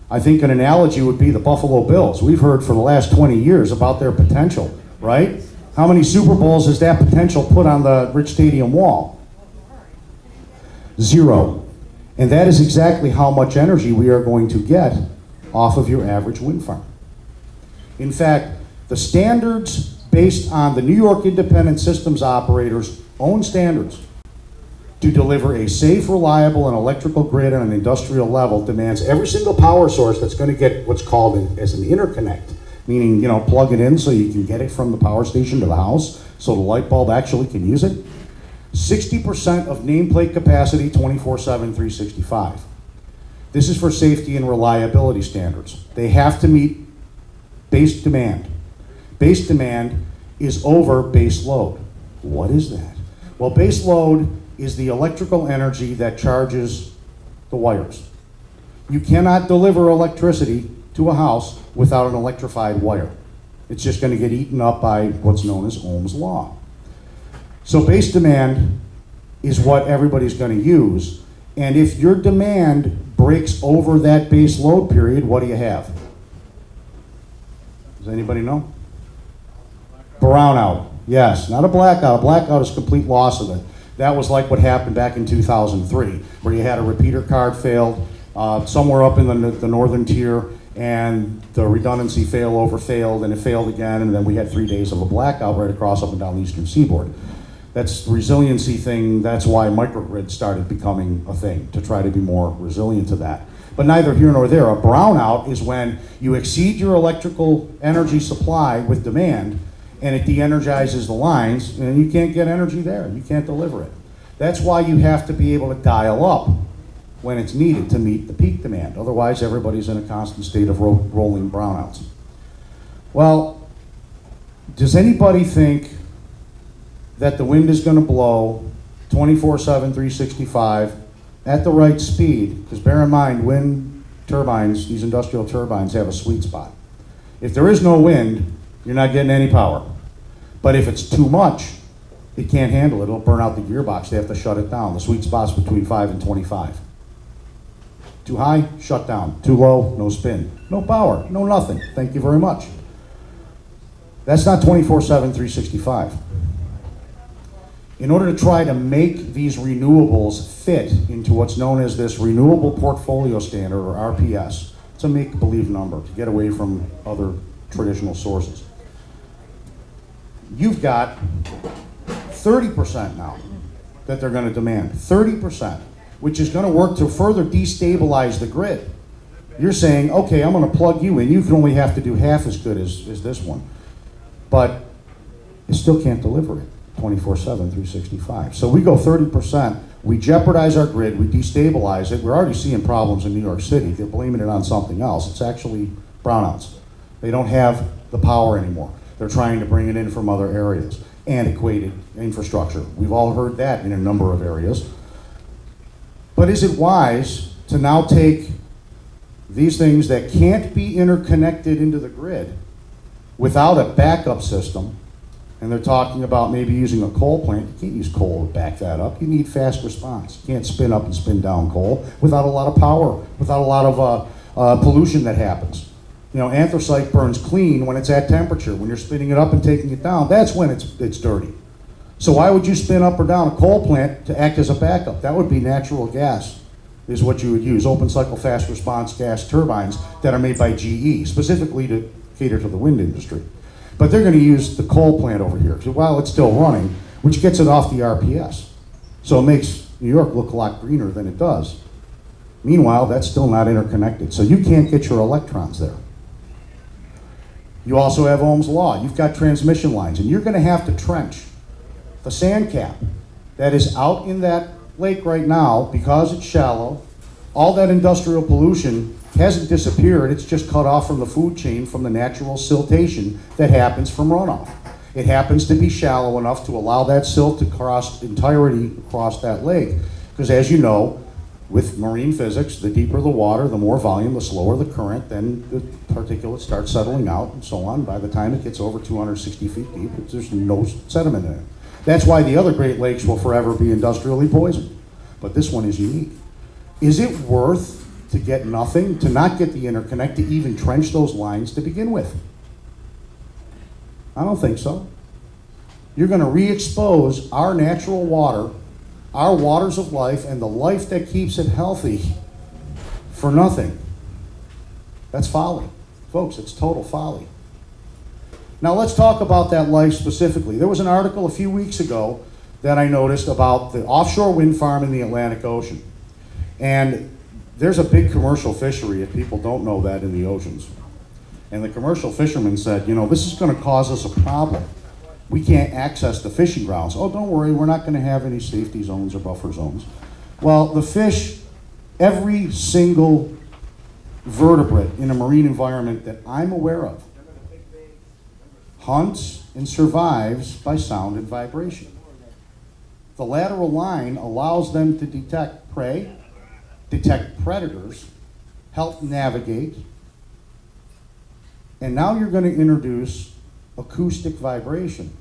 I think an analogy would be the Buffalo Bills. We've heard for the last 20 years about their potential, right? How many Super Bowls has that potential put on the Rich Stadium wall? 0. And that is exactly how much energy we are going to get off of your average wind farm. In fact, the standards based on the New York Independent Systems Operators' own standards to deliver a safe, reliable, and electrical grid on an industrial level demands every single power source that's going to get what's called as an interconnect, meaning, you know, plug it in so you can get it from the power station to the house so the light bulb actually can use it. 60% of nameplate capacity, 24/7, 365. This is for safety and reliability standards. They have to meet base demand. Base demand is over base load. What is that? Well, base load is the electrical energy that charges the wires. You cannot deliver electricity to a house without an electrified wire. It's just going to get eaten up by what's known as Ohm's law. So base demand is what everybody's going to use. And if your demand breaks over that base load period, what do you have? Does anybody know? Brownout. Yes, not a blackout. A blackout is complete loss of it. That was like what happened back in 2003, where you had a repeater card failed somewhere up in the northern tier, and the redundancy failover failed, and it failed again, and then we had 3 days of a blackout right across up and down the eastern seaboard. That's the resiliency thing. That's why microgrids started becoming a thing, to try to be more resilient to that. But neither here nor there. A brownout is when you exceed your electrical energy supply with demand, and it de-energizes the lines, and you can't get energy there. You can't deliver it. That's why you have to be able to dial up when it's needed to meet the peak demand. Otherwise, everybody's in a constant state of rolling brownouts. Well, does anybody think that the wind is going to blow 24/7, 365 at the right speed? Because bear in mind, wind turbines, these industrial turbines, have a sweet spot. If there is no wind, you're not getting any power. But if it's too much, it can't handle it. It'll burn out the gearbox. They have to shut it down. The sweet spot's between 5 and 25. Too high, shut down. Too low, no spin. No power, no nothing. Thank you very much. That's not 24/7, 365. In order to try to make these renewables fit into what's known as this Renewable Portfolio Standard, or RPS, it's a make-believe number to get away from other traditional sources. You've got 30% now that they're going to demand. 30%, which is going to work to further destabilize the grid. You're saying, okay, I'm going to plug you in. You can only have to do half as good as this one. But it still can't deliver it 24/7, 365. So we go 30%. We jeopardize our grid. We destabilize it. We're already seeing problems in New York City. They're blaming it on something else. It's actually brownouts. They don't have the power anymore. They're trying to bring it in from other areas. Antiquated infrastructure. We've all heard that in a number of areas. But is it wise to now take these things that can't be interconnected into the grid without a backup system, and they're talking about maybe using a coal plant? You can't use coal to back that up. You need fast response. You can't spin up and spin down coal without a lot of power, without a lot of pollution that happens. You know, anthracite burns clean when it's at temperature. When you're spinning it up and taking it down, that's when it's dirty. So why would you spin up or down a coal plant to act as a backup? That would be natural gas, is what you would use. Open cycle fast response gas turbines that are made by GE, specifically to cater to the wind industry. But they're going to use the coal plant over here while it's still running, which gets it off the RPS. So it makes New York look a lot greener than it does. Meanwhile, that's still not interconnected. So you can't get your electrons there. You also have Ohm's law. You've got transmission lines, and you're going to have to trench the sand cap that is out in that lake right now because it's shallow. All that industrial pollution hasn't disappeared. It's just cut off from the food chain from the natural siltation that happens from runoff. It happens to be shallow enough to allow that silt to cross entirety across that lake. Because as you know, with marine physics, the deeper the water, the more volume, the slower the current, then the particulates start settling out and so on. By the time it gets over 260 feet deep, there's no sediment in it. That's why the other Great Lakes will forever be industrially poisoned. But this one is unique. Is it worth to get nothing, to not get the interconnect, to even trench those lines to begin with? I don't think so. You're going to re-expose our natural water, our waters of life, and the life that keeps it healthy for nothing. That's folly. Folks, it's total folly. Now let's talk about that life specifically. There was an article a few weeks ago that I noticed about the offshore wind farm in the Atlantic Ocean. And there's a big commercial fishery, if people don't know that, in the oceans. And the commercial fishermen said, you know, this is going to cause us a problem. We can't access the fishing grounds. Oh, don't worry, we're not going to have any safety zones or buffer zones. Well, the fish, every single vertebrate in a marine environment that I'm aware of, hunts and survives by sound and vibration. The lateral line allows them to detect prey, detect predators, help navigate, and now you're going to introduce acoustic vibration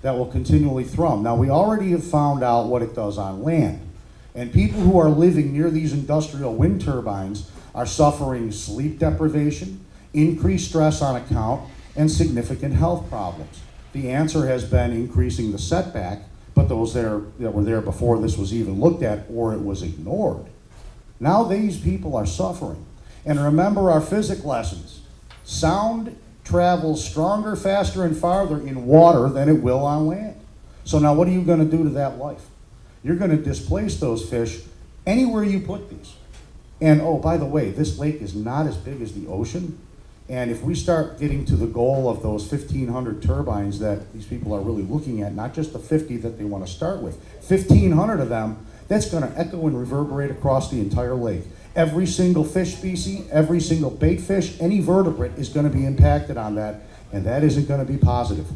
that will continually thrum. Now, we already have found out what it does on land, and people who are living near these industrial wind turbines are suffering sleep deprivation, increased stress on account, and significant health problems. The answer has been increasing the setback, but those that were there before this was even looked at, or it was ignored. Now these people are suffering. And remember our physics lessons. Sound travels stronger, faster, and farther in water than it will on land. So now what are you going to do to that life? You're going to displace those fish anywhere you put these. And oh, by the way, this lake is not as big as the ocean. And if we start getting to the goal of those 1,500 turbines that these people are really looking at, not just the 50 that they want to start with, 1,500 of them, that's going to echo and reverberate across the entire lake. Every single fish species, every single bait fish, any vertebrate is going to be impacted on that, and that isn't going to be positive.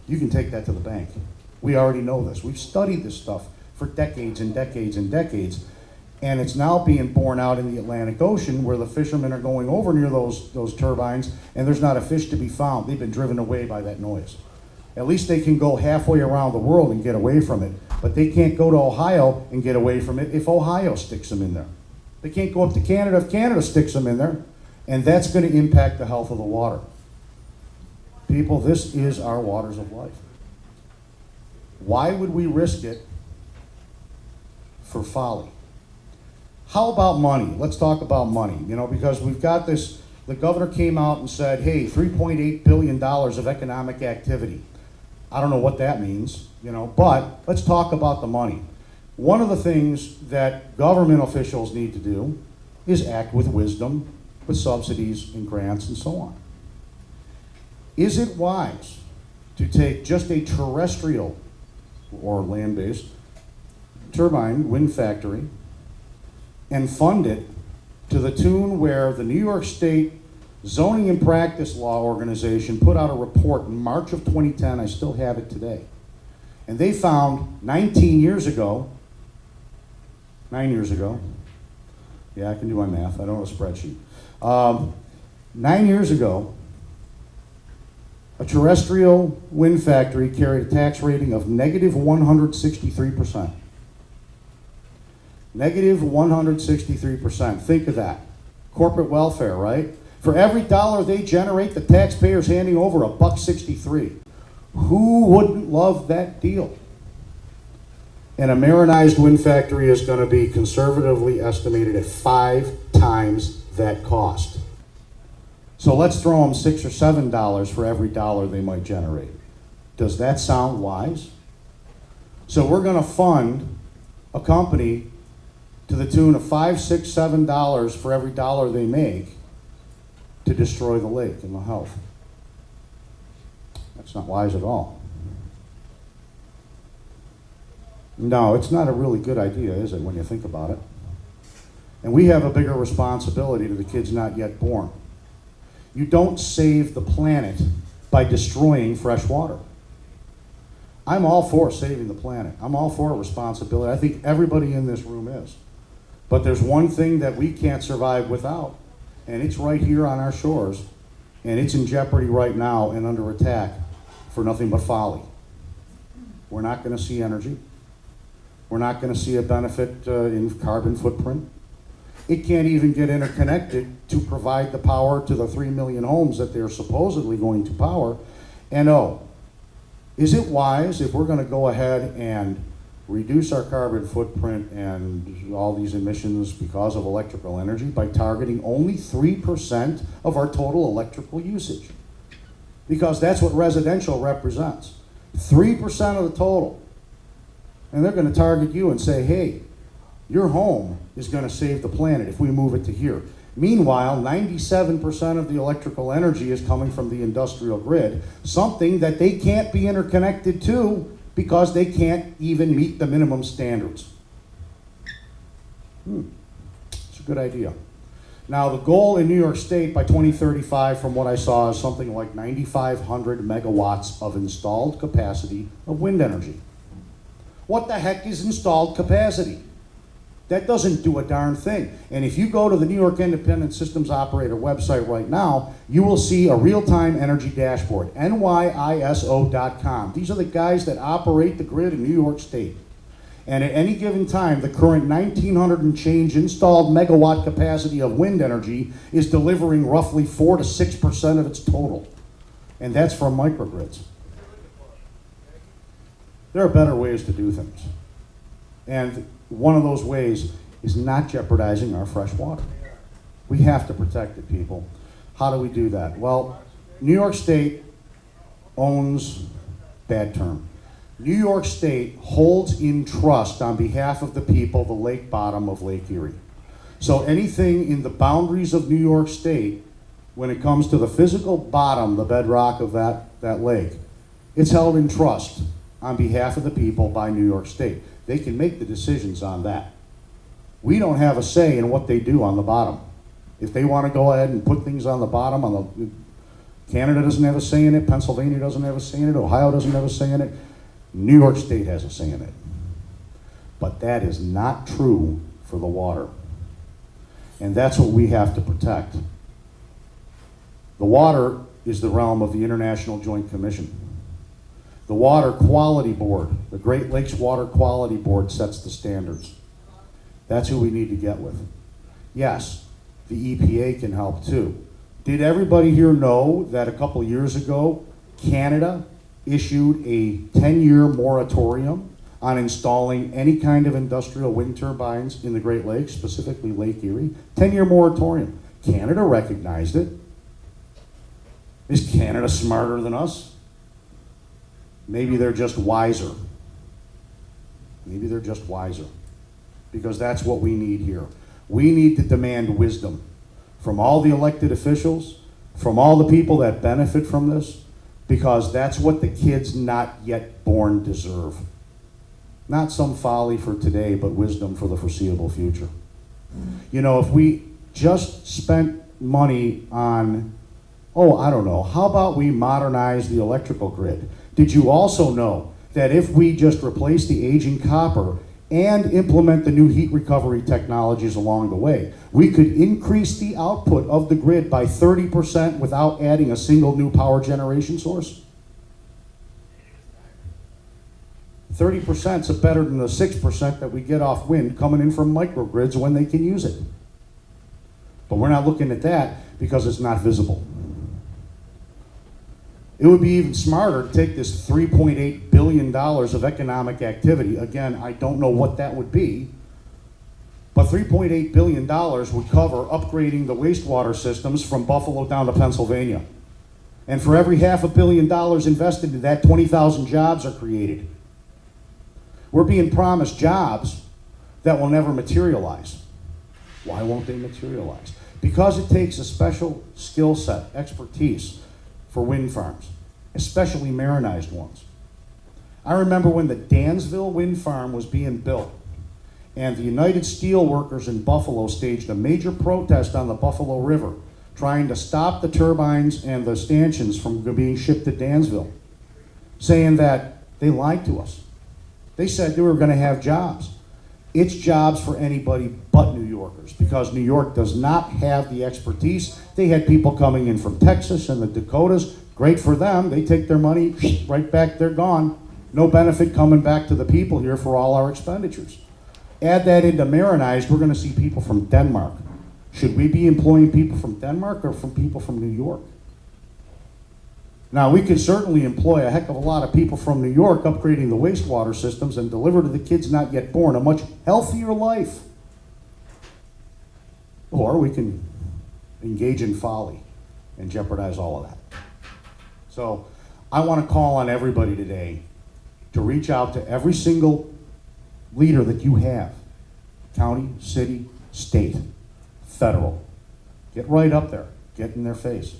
You can take that to the bank. We already know this. We've studied this stuff for decades and decades and decades. And it's now being borne out in the Atlantic Ocean where the fishermen are going over near those turbines and there's not a fish to be found. They've been driven away by that noise. At least they can go halfway around the world and get away from it. But they can't go to Ohio and get away from it if Ohio sticks them in there. They can't go up to Canada if Canada sticks them in there. And that's going to impact the health of the water. People, this is our waters of life. Why would we risk it for folly? How about money? Let's talk about money, you know, because we've got this, the governor came out and said, hey, $3.8 billion of economic activity. I don't know what that means, you know, but let's talk about the money. One of the things that government officials need to do is act with wisdom, with subsidies and grants and so on. Is it wise to take just a terrestrial or land-based turbine wind factory and fund it to the tune where the New York State Zoning and Practice Law Organization put out a report in March of 2010, I still have it today, and they found 9 years ago, yeah, I can do my math, I don't have a spreadsheet, 9 years ago, a terrestrial wind factory carried a tax rating of negative 163%. Negative 163%. Think of that. Corporate welfare, right? For every dollar they generate, the taxpayer's handing over $1.63. Who wouldn't love that deal? And a marinized wind factory is going to be conservatively estimated at 5 times that cost. So let's throw them $6 or $7 for every dollar they might generate. Does that sound wise? So we're going to fund a company to the tune of $5, $6, $7 for every dollar they make to destroy the lake and the health. That's not wise at all. No, it's not a really good idea, is it, when you think about it? And we have a bigger responsibility to the kids not yet born. You don't save the planet by destroying fresh water. I'm all for saving the planet. I'm all for responsibility. I think everybody in this room is. But there's one thing that we can't survive without, and it's right here on our shores, and it's in jeopardy right now and under attack for nothing but folly. We're not going to see energy. We're not going to see a benefit in carbon footprint. It can't even get interconnected to provide the power to the 3 million homes that they're supposedly going to power. And is it wise if we're going to go ahead and reduce our carbon footprint and all these emissions because of electrical energy by targeting only 3% of our total electrical usage? Because that's what residential represents. 3% of the total. And they're going to target you and say, hey, your home is going to save the planet if we move it to here. Meanwhile, 97% of the electrical energy is coming from the industrial grid, something that they can't be interconnected to because they can't even meet the minimum standards. It's a good idea. Now, the goal in New York State by 2035, from what I saw, is something like 9,500 megawatts of installed capacity of wind energy. What the heck is installed capacity? That doesn't do a darn thing. And if you go to the New York Independent Systems Operator website right now, you will see a real-time energy dashboard, NYISO.com. These are the guys that operate the grid in New York State. And at any given time, the current 1,900 and change installed megawatt capacity of wind energy is delivering roughly 4 to 6% of its total. And that's from microgrids. There are better ways to do things. And one of those ways is not jeopardizing our fresh water. We have to protect it, people. How do we do that? Well, New York State owns, bad term. New York State holds in trust on behalf of the people the lake bottom of Lake Erie. So anything in the boundaries of New York State, when it comes to the physical bottom, the bedrock of that lake, it's held in trust on behalf of the people by New York State. They can make the decisions on that. We don't have a say in what they do on the bottom. If they want to go ahead and put things on the bottom, Canada doesn't have a say in it, Pennsylvania doesn't have a say in it, Ohio doesn't have a say in it, New York State has a say in it. But that is not true for the water. And that's what we have to protect. The water is the realm of the International Joint Commission. The Water Quality Board, the Great Lakes Water Quality Board, sets the standards. That's who we need to get with. Yes, the EPA can help too. Did everybody here know that a couple years ago, Canada issued a 10-year moratorium on installing any kind of industrial wind turbines in the Great Lakes, specifically Lake Erie? 10-year moratorium. Canada recognized it. Is Canada smarter than us? Maybe they're just wiser. Maybe they're just wiser. Because that's what we need here. We need to demand wisdom from all the elected officials, from all the people that benefit from this, because that's what the kids not yet born deserve. Not some folly for today, but wisdom for the foreseeable future. You know, if we just spent money on, I don't know, how about we modernize the electrical grid? Did you also know that if we just replace the aging copper and implement the new heat recovery technologies along the way, we could increase the output of the grid by 30% without adding a single new power generation source? 30% is better than the 6% that we get off wind coming in from microgrids when they can use it. But we're not looking at that because it's not visible. It would be even smarter to take this $3.8 billion of economic activity. Again, I don't know what that would be, but $3.8 billion would cover upgrading the wastewater systems from Buffalo down to Pennsylvania. And for every $500 million invested in that, 20,000 jobs are created. We're being promised jobs that will never materialize. Why won't they materialize? Because it takes a special skill set, expertise, for wind farms, especially marinized ones. I remember when the Dansville wind farm was being built, and the United Steelworkers in Buffalo staged a major protest on the Buffalo River, trying to stop the turbines and the stanchions from being shipped to Dansville, saying that they lied to us. They said they were going to have jobs. It's jobs for anybody but New Yorkers, because New York does not have the expertise. They had people coming in from Texas and the Dakotas. Great for them. They take their money right back, they're gone. No benefit coming back to the people here for all our expenditures. Add that into marinized, we're gonna see people from Denmark. Should we be employing people from Denmark or from people from New York? Now, we could certainly employ a heck of a lot of people from New York upgrading the wastewater systems and deliver to the kids not yet born a much healthier life. Or we can engage in folly and jeopardize all of that. So I want to call on everybody today to reach out to every single leader that you have, county, city, state, federal. Get right up there, get in their face.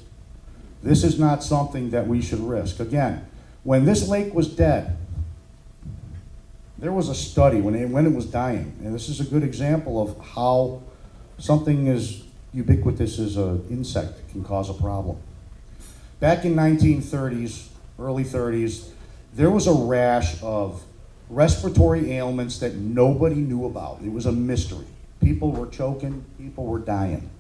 This is not something that we should risk. Again, when this lake was dead, there was a study when it was dying, and this is a good example of how something as ubiquitous as an insect can cause a problem. Back in 1930s, early 30s, there was a rash of respiratory ailments that nobody knew about. It was a mystery. People were choking, people were dying.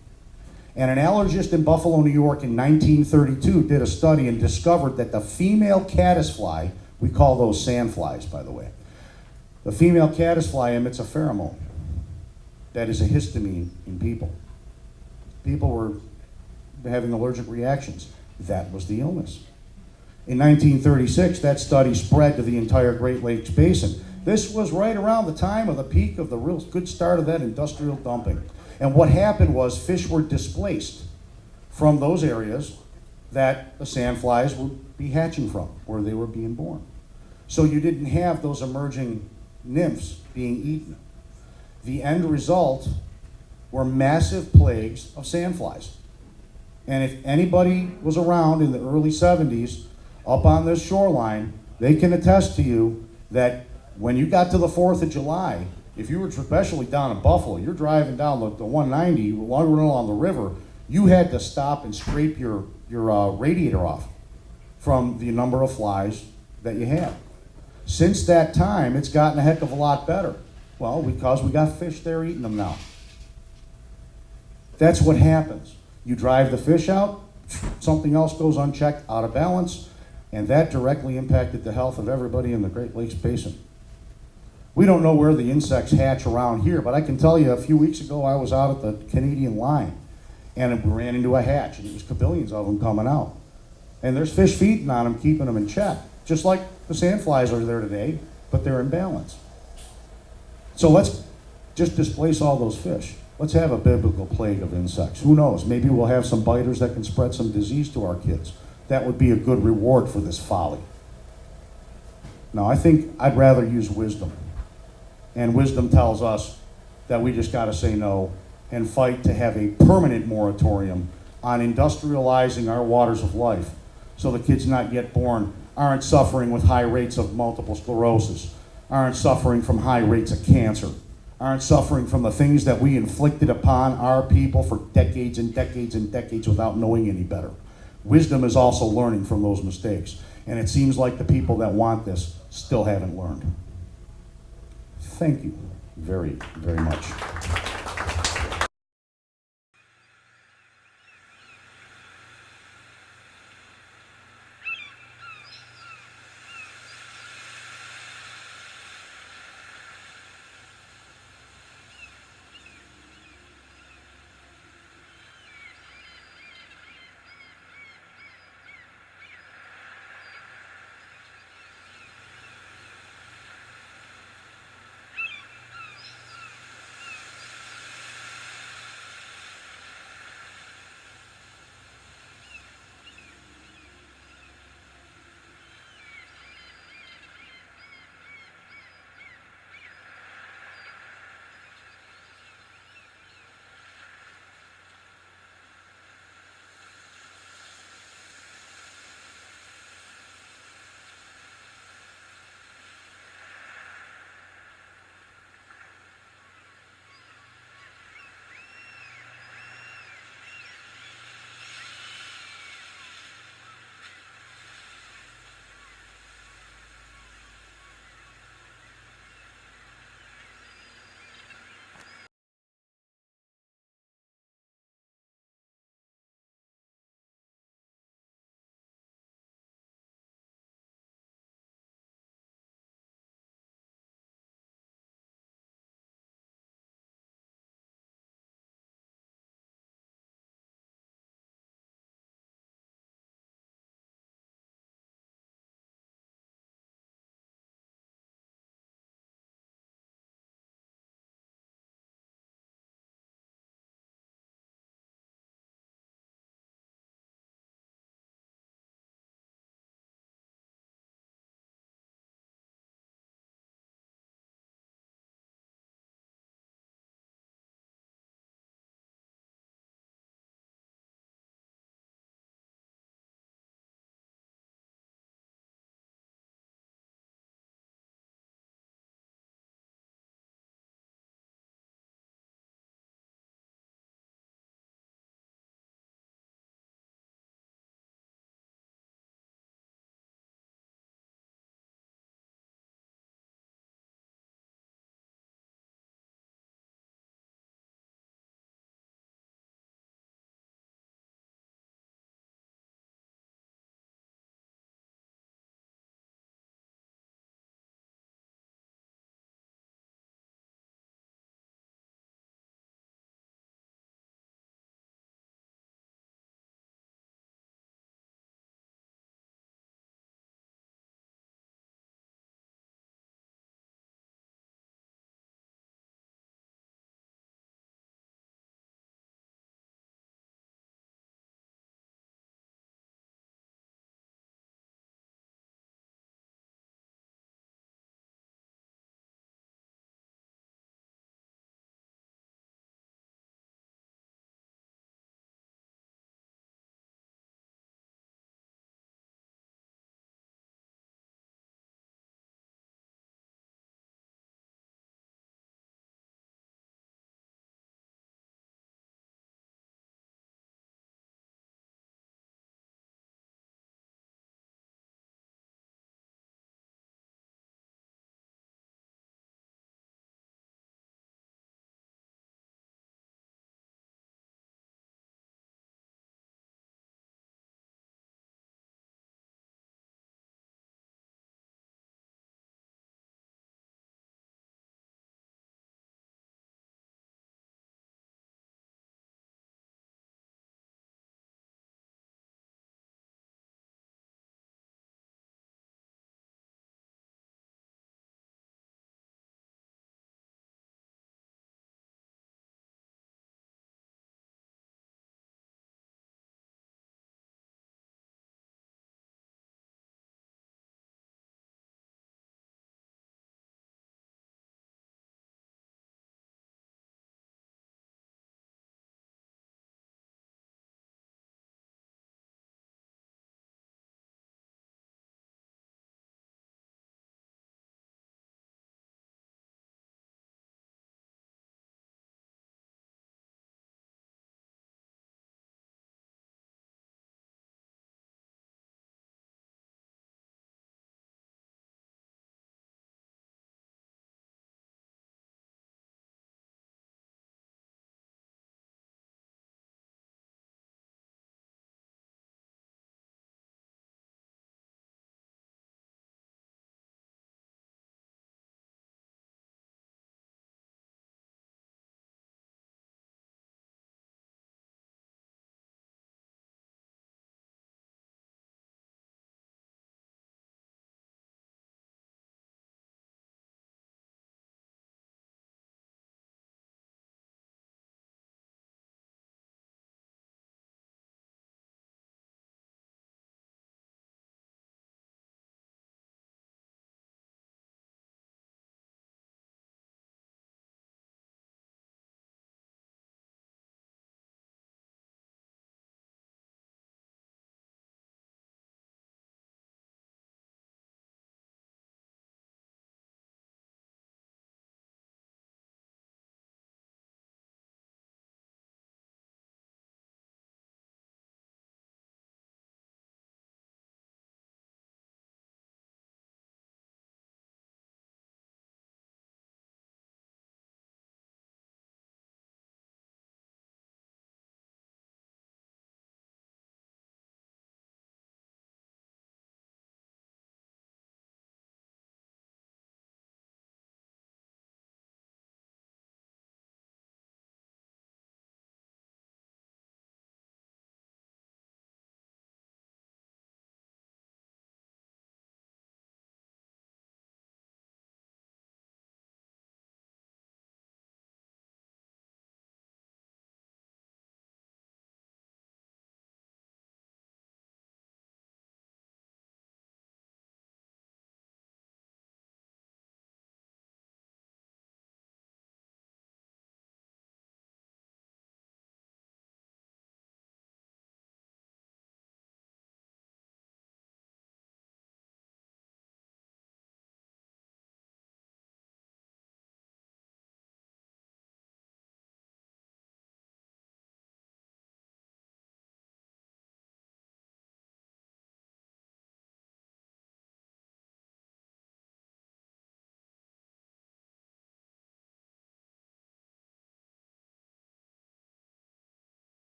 And an allergist in Buffalo, New York in 1932 did a study and discovered that the female caddisfly, we call those sandflies, by the way, the female caddisfly emits a pheromone that is a histamine in people. People were having allergic reactions. That was the illness. In 1936, that study spread to the entire Great Lakes Basin. This was right around the time of the peak of the real good start of that industrial dumping. And what happened was fish were displaced from those areas that the sandflies would be hatching from, where they were being born. So you didn't have those emerging nymphs being eaten. The end result were massive plagues of sandflies. And if anybody was around in the early 70s up on this shoreline, they can attest to you that when you got to the 4th of July, if you were especially down in Buffalo, you're driving down the 190 along the river, you had to stop and scrape your radiator off from the number of flies that you had. Since that time, it's gotten a heck of a lot better. Well, because we got fish there eating them now. That's what happens. You drive the fish out, something else goes unchecked, out of balance, and that directly impacted the health of everybody in the Great Lakes Basin. We don't know where the insects hatch around here, but I can tell you a few weeks ago I was out at the Canadian line and we ran into a hatch and there was kabillions of them coming out. And there's fish feeding on them, keeping them in check. Just like the sandflies are there today, but they're in balance. So let's just displace all those fish. Let's have a biblical plague of insects. Who knows? Maybe we'll have some biters that can spread some disease to our kids. That would be a good reward for this folly. Now, I think I'd rather use wisdom. And wisdom tells us that we just got to say no and fight to have a permanent moratorium on industrializing our waters of life so the kids not yet born aren't suffering with high rates of multiple sclerosis, aren't suffering from high rates of cancer, aren't suffering from the things that we inflicted upon our people for decades and decades and decades without knowing any better. Wisdom is also learning from those mistakes. And it seems like the people that want this still haven't learned. Thank you very, very much.